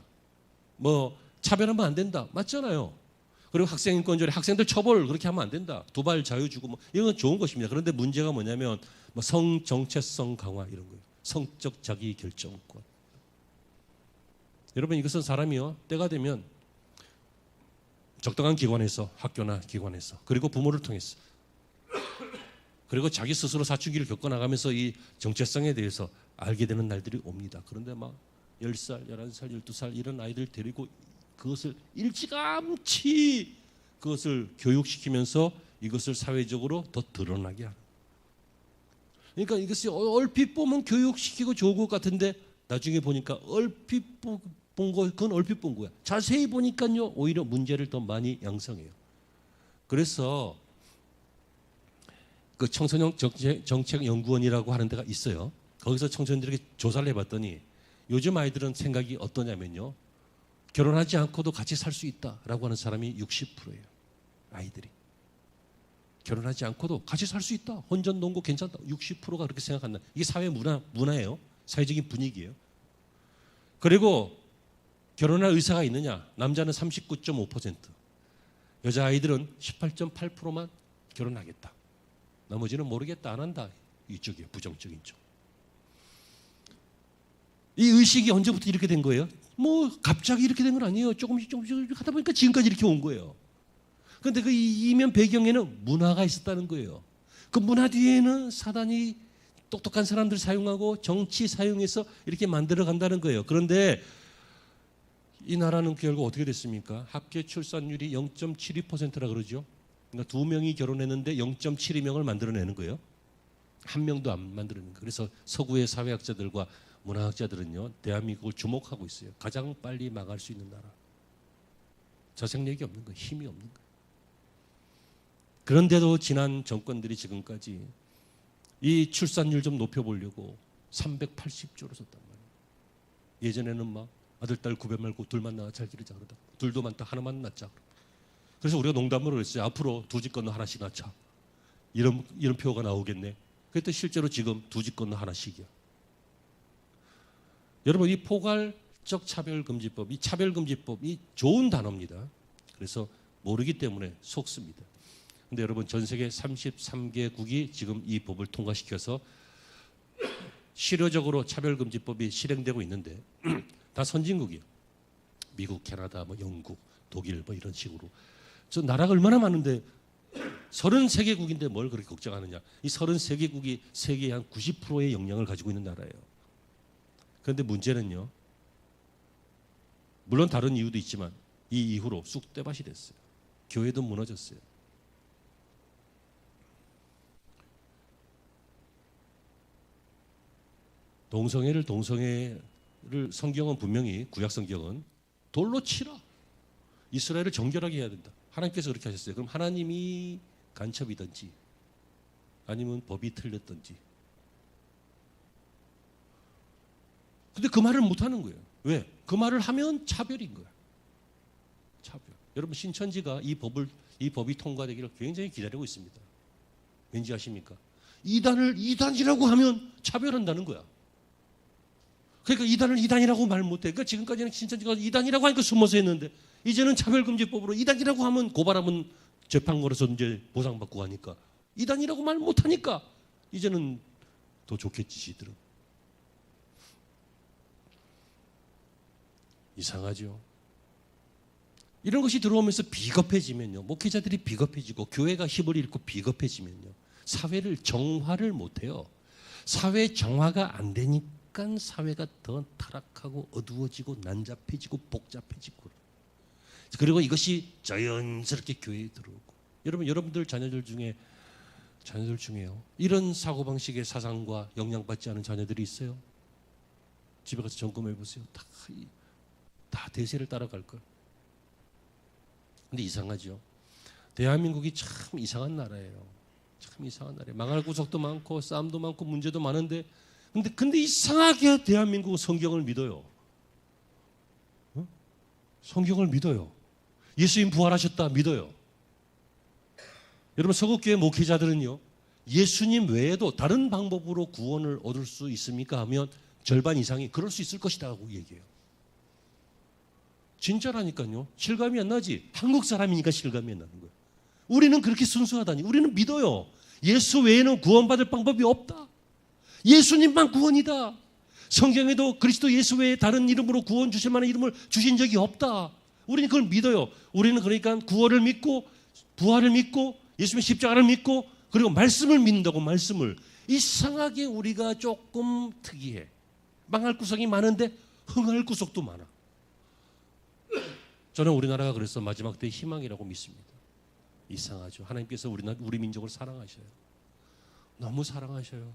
S1: 뭐 차별하면 안 된다. 맞잖아요. 그리고 학생인권조례 학생들 처벌 그렇게 하면 안 된다. 도발 자유 주고 뭐 이건 좋은 것입니다. 그런데 문제가 뭐냐면 뭐 성 정체성 강화 이런 거예요. 성적 자기 결정권. 여러분 이것은 사람이요 때가 되면 적당한 기관에서 학교나 기관에서 그리고 부모를 통해서 그리고 자기 스스로 사춘기를 겪어나가면서 이 정체성에 대해서 알게 되는 날들이 옵니다. 그런데 막 10살, 11살, 12살 이런 아이들 데리고 그것을 일찌감치 그것을 교육시키면서 이것을 사회적으로 더 드러나게 하는. 그러니까 이것이 얼핏 보면 교육시키고 좋은 것 같은데 나중에 보니까 얼핏 본 거 그건 얼핏 본 거야. 자세히 보니까요 오히려 문제를 더 많이 양성해요. 그래서 그 청소년 정책연구원이라고 하는 데가 있어요. 거기서 청소년들에게 조사를 해봤더니 요즘 아이들은 생각이 어떠냐면요. 결혼하지 않고도 같이 살 수 있다라고 하는 사람이 60%예요. 아이들이. 결혼하지 않고도 같이 살 수 있다. 혼전 농고 괜찮다. 60%가 그렇게 생각한다. 이게 사회 문화예요. 사회적인 분위기예요. 그리고 결혼할 의사가 있느냐? 남자는 39.5%. 여자아이들은 18.8%만 결혼하겠다. 나머지는 모르겠다. 안 한다. 이쪽이에요. 부정적인 쪽. 이 의식이 언제부터 이렇게 된 거예요? 뭐 갑자기 이렇게 된 건 아니에요. 조금씩 하다 보니까 지금까지 이렇게 온 거예요. 그런데 그 이면 배경에는 문화가 있었다는 거예요. 그 문화 뒤에는 사단이 똑똑한 사람들 사용하고 정치 사용해서 이렇게 만들어 간다는 거예요. 그런데 이 나라는 결국 어떻게 됐습니까? 합계 출산율이 0.72%라 그러죠. 그러니까 2명이 결혼했는데 0.72명을 만들어내는 거예요. 한 명도 안 만들어내는 거예요. 그래서 서구의 사회학자들과 문화학자들은요, 대한민국을 주목하고 있어요. 가장 빨리 망할 수 있는 나라. 자생력이 없는 거예요. 힘이 없는 거예요. 그런데도 지난 정권들이 지금까지 이 출산율 좀 높여보려고 380조를 썼단 말이에요. 예전에는 막 아들, 딸 구별 말고 둘만 낳아 잘 기르자 그러다. 둘도 많다 하나만 낳자. 그래서 우리가 농담으로 했어요. 앞으로 두 집 건너 하나씩 낳자. 이런 표가 나오겠네. 그랬더니 실제로 지금 두 집 건너 하나씩이야. 여러분, 이 포괄적 차별금지법, 이 차별금지법이 좋은 단어입니다. 그래서 모르기 때문에 속습니다. 근데 여러분, 전 세계 33개국이 지금 이 법을 통과시켜서 실효적으로 차별금지법이 실행되고 있는데 다 선진국이에요. 미국, 캐나다, 뭐 영국, 독일 뭐 이런 식으로. 저 나라가 얼마나 많은데 33개국인데 뭘 그렇게 걱정하느냐. 이 33개국이 세계의 한 90%의 영향을 가지고 있는 나라예요. 그런데 문제는요, 물론 다른 이유도 있지만 이 이후로 쑥대밭이 됐어요. 교회도 무너졌어요. 동성애를 성경은 분명히 구약 성경은 돌로 치라. 이스라엘을 정결하게 해야 된다. 하나님께서 그렇게 하셨어요. 그럼 하나님이 간첩이든지 아니면 법이 틀렸든지. 근데 그 말을 못 하는 거예요. 왜? 그 말을 하면 차별인 거야. 차별. 여러분, 신천지가 이 법이 통과되기를 굉장히 기다리고 있습니다. 왠지 아십니까? 이단을 이단이라고 하면 차별한다는 거야. 그러니까 이단을 이단이라고 말 못해. 그러니까 지금까지는 신천지가 이단이라고 하니까 숨어서 했는데 이제는 차별금지법으로 이단이라고 하면 고발하면 재판 걸어서 이제 보상받고 하니까 이단이라고 말 못하니까 이제는 더 좋겠지 지들은. 이상하죠. 이런 것이 들어오면서 비겁해지면요, 목회자들이 비겁해지고 교회가 힘을 잃고 비겁해지면요, 사회를 정화를 못해요. 사회 정화가 안 되니까 사회가 더 타락하고 어두워지고 난잡해지고 복잡해지고, 그리고 이것이 자연스럽게 교회에 들어오고. 여러분들 자녀들 중에요, 이런 사고방식의 사상과 영향받지 않은 자녀들이 있어요? 집에 가서 점검해 보세요. 다 대세를 따라갈 걸. 근데 이상하죠. 대한민국이 참 이상한 나라예요. 참 이상한 나라예요. 망할 구석도 많고 싸움도 많고 문제도 많은데 근데 이상하게 대한민국은 성경을 믿어요. 성경을 믿어요. 예수님 부활하셨다 믿어요. 여러분, 서구교회 목회자들은요, 예수님 외에도 다른 방법으로 구원을 얻을 수 있습니까 하면 절반 이상이 그럴 수 있을 것이다 하고 얘기해요. 진짜라니까요. 실감이 안 나지. 한국 사람이니까 실감이 안 나는 거예요. 우리는 그렇게 순수하다니. 우리는 믿어요. 예수 외에는 구원받을 방법이 없다. 예수님만 구원이다. 성경에도 그리스도 예수 외에 다른 이름으로 구원 주실 만한 이름을 주신 적이 없다. 우리는 그걸 믿어요. 우리는 그러니까 구원을 믿고 부활을 믿고 예수님의 십자가를 믿고 그리고 말씀을 믿는다고. 말씀을. 이상하게 우리가 조금 특이해. 망할 구석이 많은데 흥할 구석도 많아. 저는 우리나라가 그래서 마지막 때의 희망이라고 믿습니다. 이상하죠. 하나님께서 우리 민족을 사랑하셔요. 너무 사랑하셔요.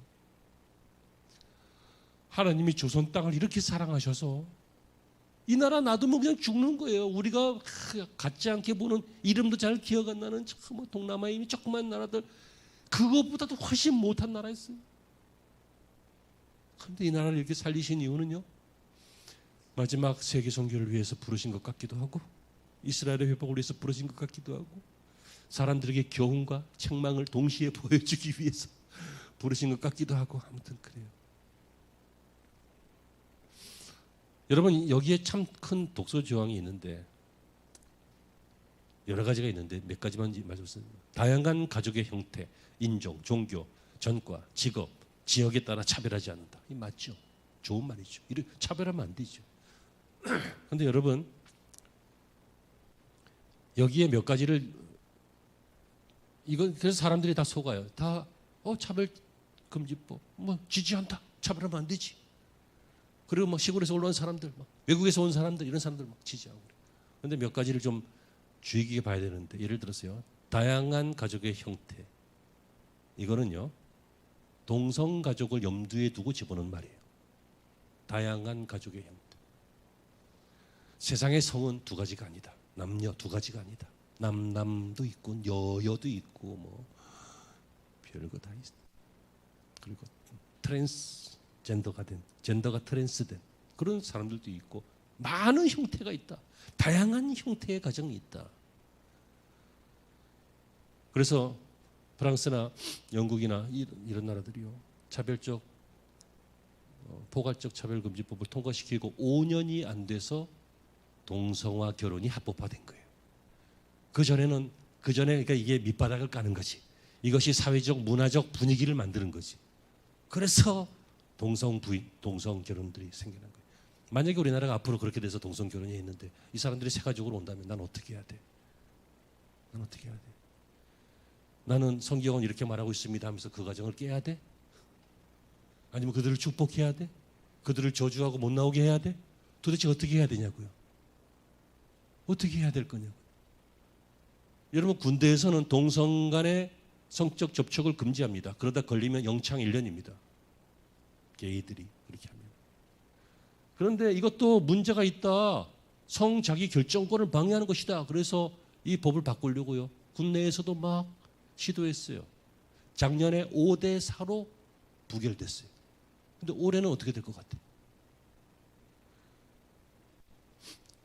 S1: 하나님이 조선 땅을 이렇게 사랑하셔서 이 나라 놔두면 그냥 죽는 거예요. 우리가 같지 않게 보는, 이름도 잘 기억 안 나는 뭐 동남아에 있는 조그만 나라들, 그것보다도 훨씬 못한 나라였어요. 그런데 이 나라를 이렇게 살리신 이유는요, 마지막 세계 선교를 위해서 부르신 것 같기도 하고, 이스라엘의 회복을 위해서 부르신 것 같기도 하고, 사람들에게 교훈과 책망을 동시에 보여주기 위해서 부르신 것 같기도 하고, 아무튼 그래요. 여러분, 여기에 참 큰 독소 조항이 있는데, 여러 가지가 있는데 몇 가지만 말씀드립니다. 다양한 가족의 형태, 인종, 종교, 전과, 직업, 지역에 따라 차별하지 않는다. 이 맞죠? 좋은 말이죠. 이를 차별하면 안 되죠. 그런데 여러분, 여기에 몇 가지를, 이건 그래서 사람들이 다 속아요. 다 차별금지법 뭐 지지한다. 차별하면 안 되지. 그리고 막 시골에서 올라온 사람들, 막 외국에서 온 사람들, 이런 사람들 막 지지하고. 그런데 몇 가지를 좀 주의 깊게 봐야 되는데, 예를 들어서요, 다양한 가족의 형태. 이거는요, 동성 가족을 염두에 두고 집어넣은 말이에요. 다양한 가족의 형태. 세상의 성은 두 가지가 아니다. 남녀 두 가지가 아니다. 남도 있고 여도 있고 뭐 별거 다 있어. 그리고 트랜스젠더가 된, 젠더가 트랜스된 그런 사람들도 있고 많은 형태가 있다. 다양한 형태의 가정이 있다. 그래서 프랑스나 영국이나 이런 나라들이요, 차별적 포괄적 차별금지법을 통과시키고 5년이 안 돼서 동성화 결혼이 합법화된 거예요. 그 전에 그러니까 이게 밑바닥을 까는 거지. 이것이 사회적 문화적 분위기를 만드는 거지. 그래서 동성 결혼들이 생겨난 거예요. 만약에 우리나라가 앞으로 그렇게 돼서 동성 결혼이 있는데 이 사람들이 새 가족으로 온다면 난 어떻게 해야 돼? 난 어떻게 해야 돼? 나는 성경은 이렇게 말하고 있습니다 하면서 그 가정을 깨야 돼? 아니면 그들을 축복해야 돼? 그들을 저주하고 못 나오게 해야 돼? 도대체 어떻게 해야 되냐고요? 어떻게 해야 될 거냐고요? 여러분, 군대에서는 동성 간의 성적 접촉을 금지합니다. 그러다 걸리면 영창 1년입니다. 게이들이 그렇게 하면. 그런데 이것도 문제가 있다. 성 자기 결정권을 방해하는 것이다. 그래서 이 법을 바꾸려고요, 군내에서도 막 시도했어요. 작년에 5대 4로 부결됐어요. 근데 올해는 어떻게 될 것 같아요?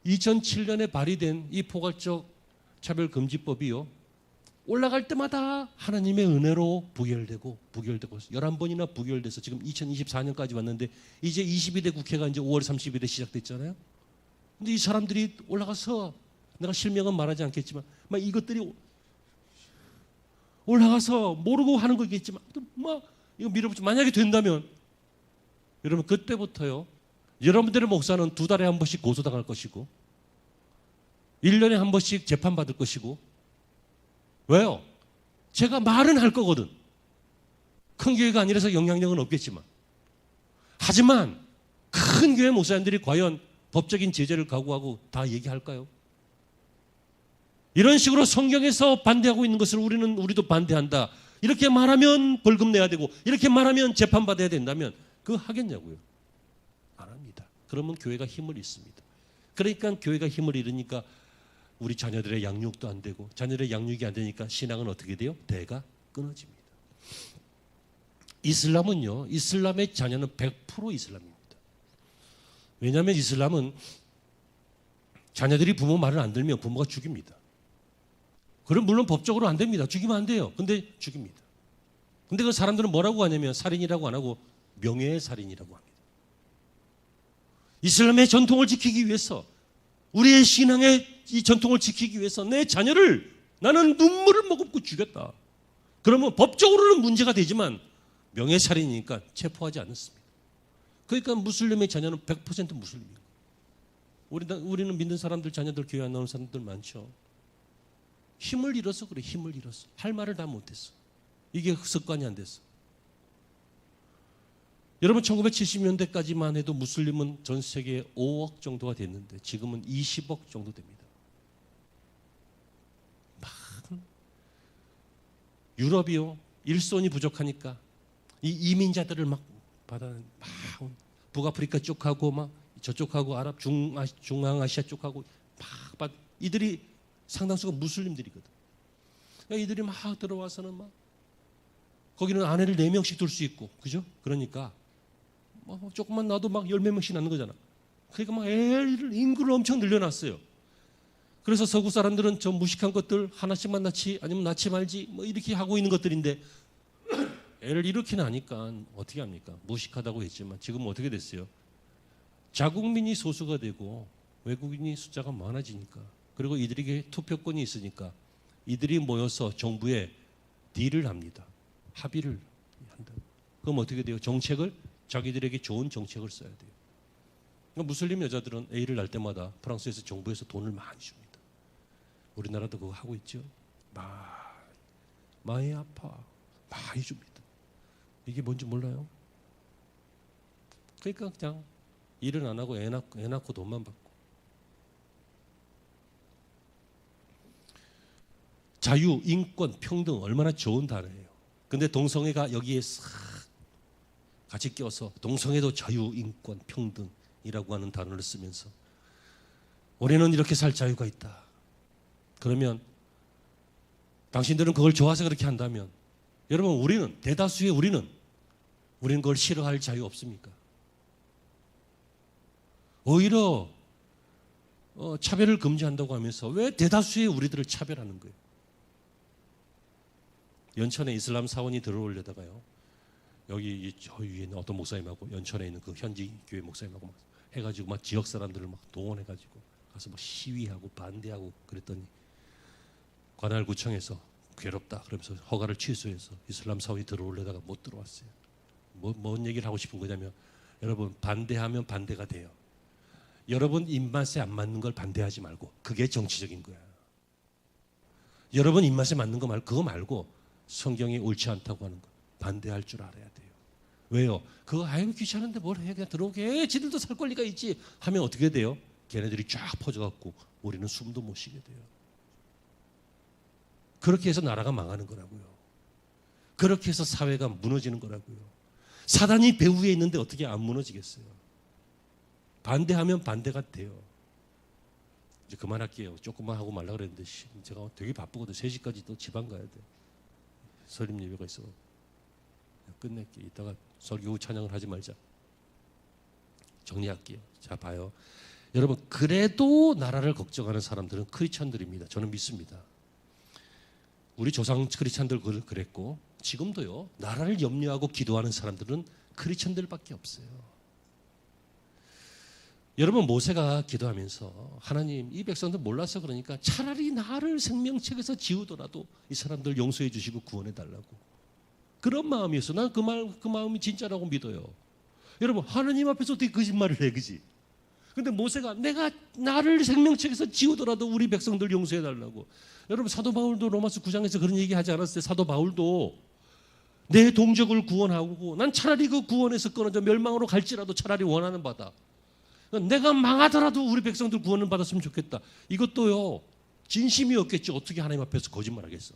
S1: 2007년에 발의된 이 포괄적 차별금지법이요, 올라갈 때마다 하나님의 은혜로 부결되고 11번이나 부결돼서 지금 2024년까지 왔는데 이제 22대 국회가 이제 5월 30일에 시작됐잖아요. 근데 이 사람들이 올라가서, 내가 실명은 말하지 않겠지만 막 이것들이 올라가서 모르고 하는 거겠지만 막 이거 밀어붙여, 만약에 된다면 여러분, 그때부터요, 여러분들의 목사는 2달에 한 번씩 고소당할 것이고 1년에 한 번씩 재판받을 것이고. 왜요? 제가 말은 할 거거든. 큰 교회가 아니라서 영향력은 없겠지만. 하지만 큰 교회 목사님들이 과연 법적인 제재를 각오하고 다 얘기할까요? 이런 식으로 성경에서 반대하고 있는 것을 우리도 반대한다, 이렇게 말하면 벌금 내야 되고 이렇게 말하면 재판받아야 된다면 그거 하겠냐고요? 안 합니다. 그러면 교회가 힘을 잃습니다. 그러니까 교회가 힘을 잃으니까 우리 자녀들의 양육도 안 되고, 자녀들의 양육이 안 되니까 신앙은 어떻게 돼요? 대가 끊어집니다. 이슬람은요, 이슬람의 자녀는 100% 이슬람입니다. 왜냐하면 이슬람은 자녀들이 부모 말을 안 들면 부모가 죽입니다. 그럼 물론 법적으로 안 됩니다. 죽이면 안 돼요. 근데 죽입니다. 근데 그 사람들은 뭐라고 하냐면 살인이라고 안 하고 명예살인이라고 합니다. 이슬람의 전통을 지키기 위해서, 우리의 신앙의 이 전통을 지키기 위해서 내 자녀를 나는 눈물을 머금고 죽였다. 그러면 법적으로는 문제가 되지만 명예살인이니까 체포하지 않았습니다. 그러니까 무슬림의 자녀는 100% 무슬림이에요. 우리는 믿는 사람들 자녀들 교회 안 나오는 사람들 많죠. 힘을 잃어서 그래. 힘을 잃었어. 할 말을 다 못했어. 이게 습관이 안 됐어. 여러분, 1970년대까지만 해도 무슬림은 전 세계에 5억 정도가 됐는데 지금은 20억 정도 됩니다. 막 유럽이요, 일손이 부족하니까 이 이민자들을 막 북아프리카 쪽하고 막 저쪽하고 아랍 중앙아시아 쪽하고 막 이들이 상당수가 무슬림들이거든. 그러니까 이들이 막 들어와서는 막 거기는 아내를 4명씩 둘 수 있고, 그죠? 그러니까 조금만 놔도 막 10몇 명씩 낳는 거잖아. 그러니까 막 인구를 엄청 늘려놨어요. 그래서 서구 사람들은 저 무식한 것들 하나씩만 낳지 아니면 낳지 말지 뭐 이렇게 하고 있는 것들인데, 애를 이렇게 낳으니까 어떻게 합니까? 무식하다고 했지만 지금은 어떻게 됐어요? 자국민이 소수가 되고 외국인이 숫자가 많아지니까, 그리고 이들에게 투표권이 있으니까 이들이 모여서 정부에 딜을 합니다. 합의를 한다. 그럼 어떻게 돼요? 정책을, 자기들에게 좋은 정책을 써야 돼요. 그러니까 무슬림 여자들은 A를 낳을 때마다 프랑스에서 정부에서 돈을 많이 줍니다. 우리나라도 그거 하고 있죠. 많이 아파. 많이 줍니다. 이게 뭔지 몰라요? 그러니까 그냥 일은 안 하고 애 낳고 돈만 받고. 자유, 인권, 평등 얼마나 좋은 단어예요. 근데 동성애가 여기에 싹 같이 껴서 동성애도 자유, 인권, 평등이라고 하는 단어를 쓰면서 우리는 이렇게 살 자유가 있다. 그러면 당신들은 그걸 좋아서 그렇게 한다면 여러분, 우리는 대다수의 우리는 그걸 싫어할 자유 없습니까? 오히려 차별을 금지한다고 하면서 왜 대다수의 우리들을 차별하는 거예요? 연천에 이슬람 사원이 들어오려다가요, 여기 저 위에 있는 어떤 목사님하고 연천에 있는 그 현지 교회 목사님하고 막 해가지고 막 지역 사람들을 막 동원해가지고 가서 뭐 시위하고 반대하고 그랬더니 관할구청에서 괴롭다 그러면서 허가를 취소해서 이슬람 사원이 들어오려다가 못 들어왔어요. 뭔 얘기를 하고 싶은 거냐면, 여러분, 반대하면 반대가 돼요. 여러분 입맛에 안 맞는 걸 반대하지 말고, 그게 정치적인 거야. 여러분 입맛에 맞는 거 말고, 그거 말고 성경이 옳지 않다고 하는 거 반대할 줄 알아야 돼요. 왜요? 그거 아유 귀찮은데 뭘 해, 그냥 들어오게 해. 지들도 살 권리가 있지 하면 어떻게 돼요? 걔네들이 쫙 퍼져갖고 우리는 숨도 못 쉬게 돼요. 그렇게 해서 나라가 망하는 거라고요. 그렇게 해서 사회가 무너지는 거라고요. 사단이 배후에 있는데 어떻게 안 무너지겠어요? 반대하면 반대가 돼요. 이제 그만할게요. 조금만 하고 말라 그랬는데 제가 되게 바쁘거든. 3시까지 또 지방 가야 돼. 설립 예배가 있어. 끝낼게. 이따가 설교 후 찬양을 하지 말자. 정리할게요. 자, 봐요. 여러분, 그래도 나라를 걱정하는 사람들은 크리스찬들입니다. 저는 믿습니다. 우리 조상 크리스찬들 그랬고 지금도요, 나라를 염려하고 기도하는 사람들은 크리스찬들밖에 없어요. 여러분, 모세가 기도하면서 하나님, 이 백성들 몰라서 그러니까 차라리 나를 생명책에서 지우더라도 이 사람들 용서해 주시고 구원해 달라고, 그런 마음이었어. 난 그 마음이 진짜라고 믿어요. 여러분, 하나님 앞에서 어떻게 거짓말을 해, 그지? 근데 모세가 내가 나를 생명책에서 지우더라도 우리 백성들 용서해 달라고. 여러분, 사도 바울도 로마서 9장에서 그런 얘기 하지 않았어요? 사도 바울도 내 동족을 구원하고 난 차라리 그 구원에서 끊어져 멸망으로 갈지라도 차라리 원하는 바다. 내가 망하더라도 우리 백성들 구원을 받았으면 좋겠다. 이것도요, 진심이었겠지. 어떻게 하나님 앞에서 거짓말하겠어?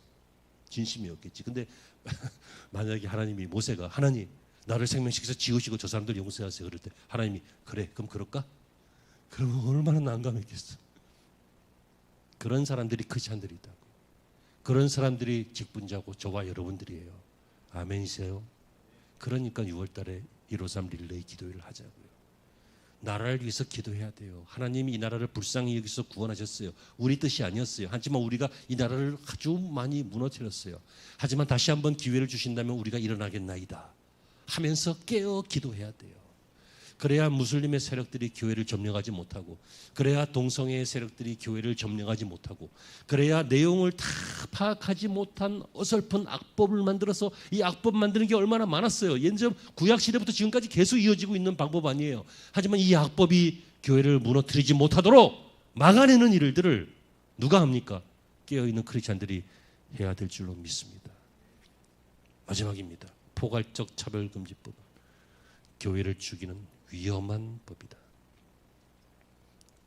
S1: 진심이었겠지. 근데 만약에 하나님이, 모세가 하나님 나를 생명시켜서 지우시고 저 사람들 용서하세요 그럴 때 하나님이 그래 그럼 그럴까? 그러면 얼마나 난감했겠어. 그런 사람들이 크리스찬들이다. 그런 사람들이 직분자고 저와 여러분들이에요. 아멘이세요? 그러니까 6월달에 153 릴레이 기도회를 하자고요. 나라를 위해서 기도해야 돼요. 하나님이 이 나라를 불쌍히 여기서 구원하셨어요. 우리 뜻이 아니었어요. 하지만 우리가 이 나라를 아주 많이 무너뜨렸어요. 하지만 다시 한번 기회를 주신다면 우리가 일어나겠나이다 하면서 깨어 기도해야 돼요. 그래야 무슬림의 세력들이 교회를 점령하지 못하고, 그래야 동성애의 세력들이 교회를 점령하지 못하고, 그래야 내용을 다 파악하지 못한 어설픈 악법을 만들어서, 이 악법 만드는 게 얼마나 많았어요. 옛날 구약시대부터 지금까지 계속 이어지고 있는 방법 아니에요. 하지만 이 악법이 교회를 무너뜨리지 못하도록 막아내는 일들을 누가 합니까? 깨어있는 크리스찬들이 해야 될 줄로 믿습니다. 마지막입니다. 포괄적 차별금지법은 교회를 죽이는 위험한 법이다.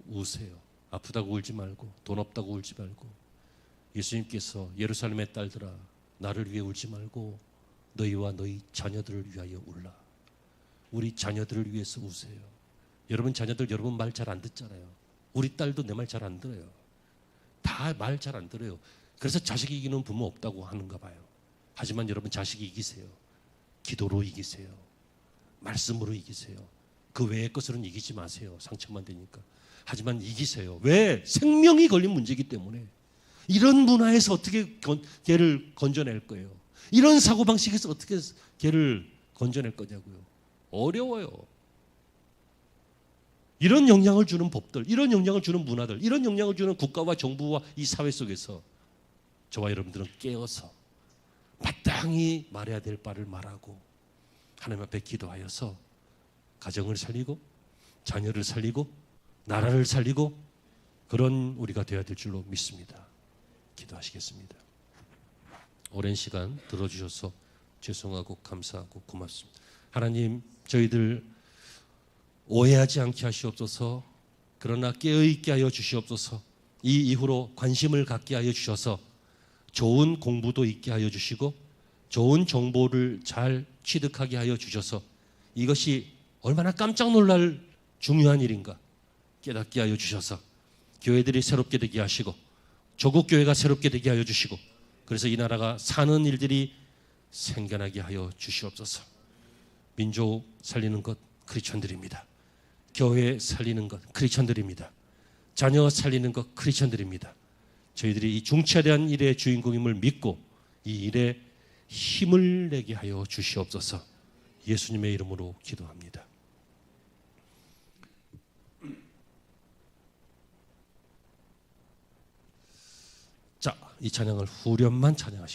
S1: 우세요. 아프다고 울지 말고, 돈 없다고 울지 말고, 예수님께서 예루살렘의 딸들아 나를 위해 울지 말고 너희와 너희 자녀들을 위하여 울라. 우리 자녀들을 위해서 우세요. 여러분 자녀들 여러분 말 잘 안 듣잖아요. 우리 딸도 내 말 잘 안 들어요. 다 말 잘 안 들어요. 그래서 자식 이기는 부모 없다고 하는가 봐요. 하지만 여러분 자식이 이기세요. 기도로 이기세요. 말씀으로 이기세요. 그 외의 것으로는 이기지 마세요. 상처만 되니까. 하지만 이기세요. 왜? 생명이 걸린 문제이기 때문에. 이런 문화에서 어떻게 걔를 건져낼 거예요? 이런 사고방식에서 어떻게 걔를 건져낼 거냐고요. 어려워요. 이런 영향을 주는 법들, 이런 영향을 주는 문화들, 이런 영향을 주는 국가와 정부와 이 사회 속에서 저와 여러분들은 깨어서 마땅히 말해야 될 바를 말하고 하나님 앞에 기도하여서 가정을 살리고 자녀를 살리고 나라를 살리고 그런 우리가 되어야 될 줄로 믿습니다. 기도하시겠습니다. 오랜 시간 들어주셔서 죄송하고 감사하고 고맙습니다. 하나님, 저희들 오해하지 않게 하시옵소서. 그러나 깨어있게 하여 주시옵소서. 이 이후로 관심을 갖게 하여 주셔서 좋은 공부도 있게 하여 주시고 좋은 정보를 잘 취득하게 하여 주셔서 이것이 얼마나 깜짝 놀랄 중요한 일인가 깨닫게 하여 주셔서 교회들이 새롭게 되게 하시고 조국 교회가 새롭게 되게 하여 주시고 그래서 이 나라가 사는 일들이 생겨나게 하여 주시옵소서. 민족 살리는 것 크리스천들입니다. 교회 살리는 것 크리스천들입니다. 자녀 살리는 것 크리스천들입니다. 저희들이 이 중차대한 일의 주인공임을 믿고 이 일에 힘을 내게 하여 주시옵소서. 예수님의 이름으로 기도합니다. 자, 이 찬양을 후렴만 찬양하시겠습니다.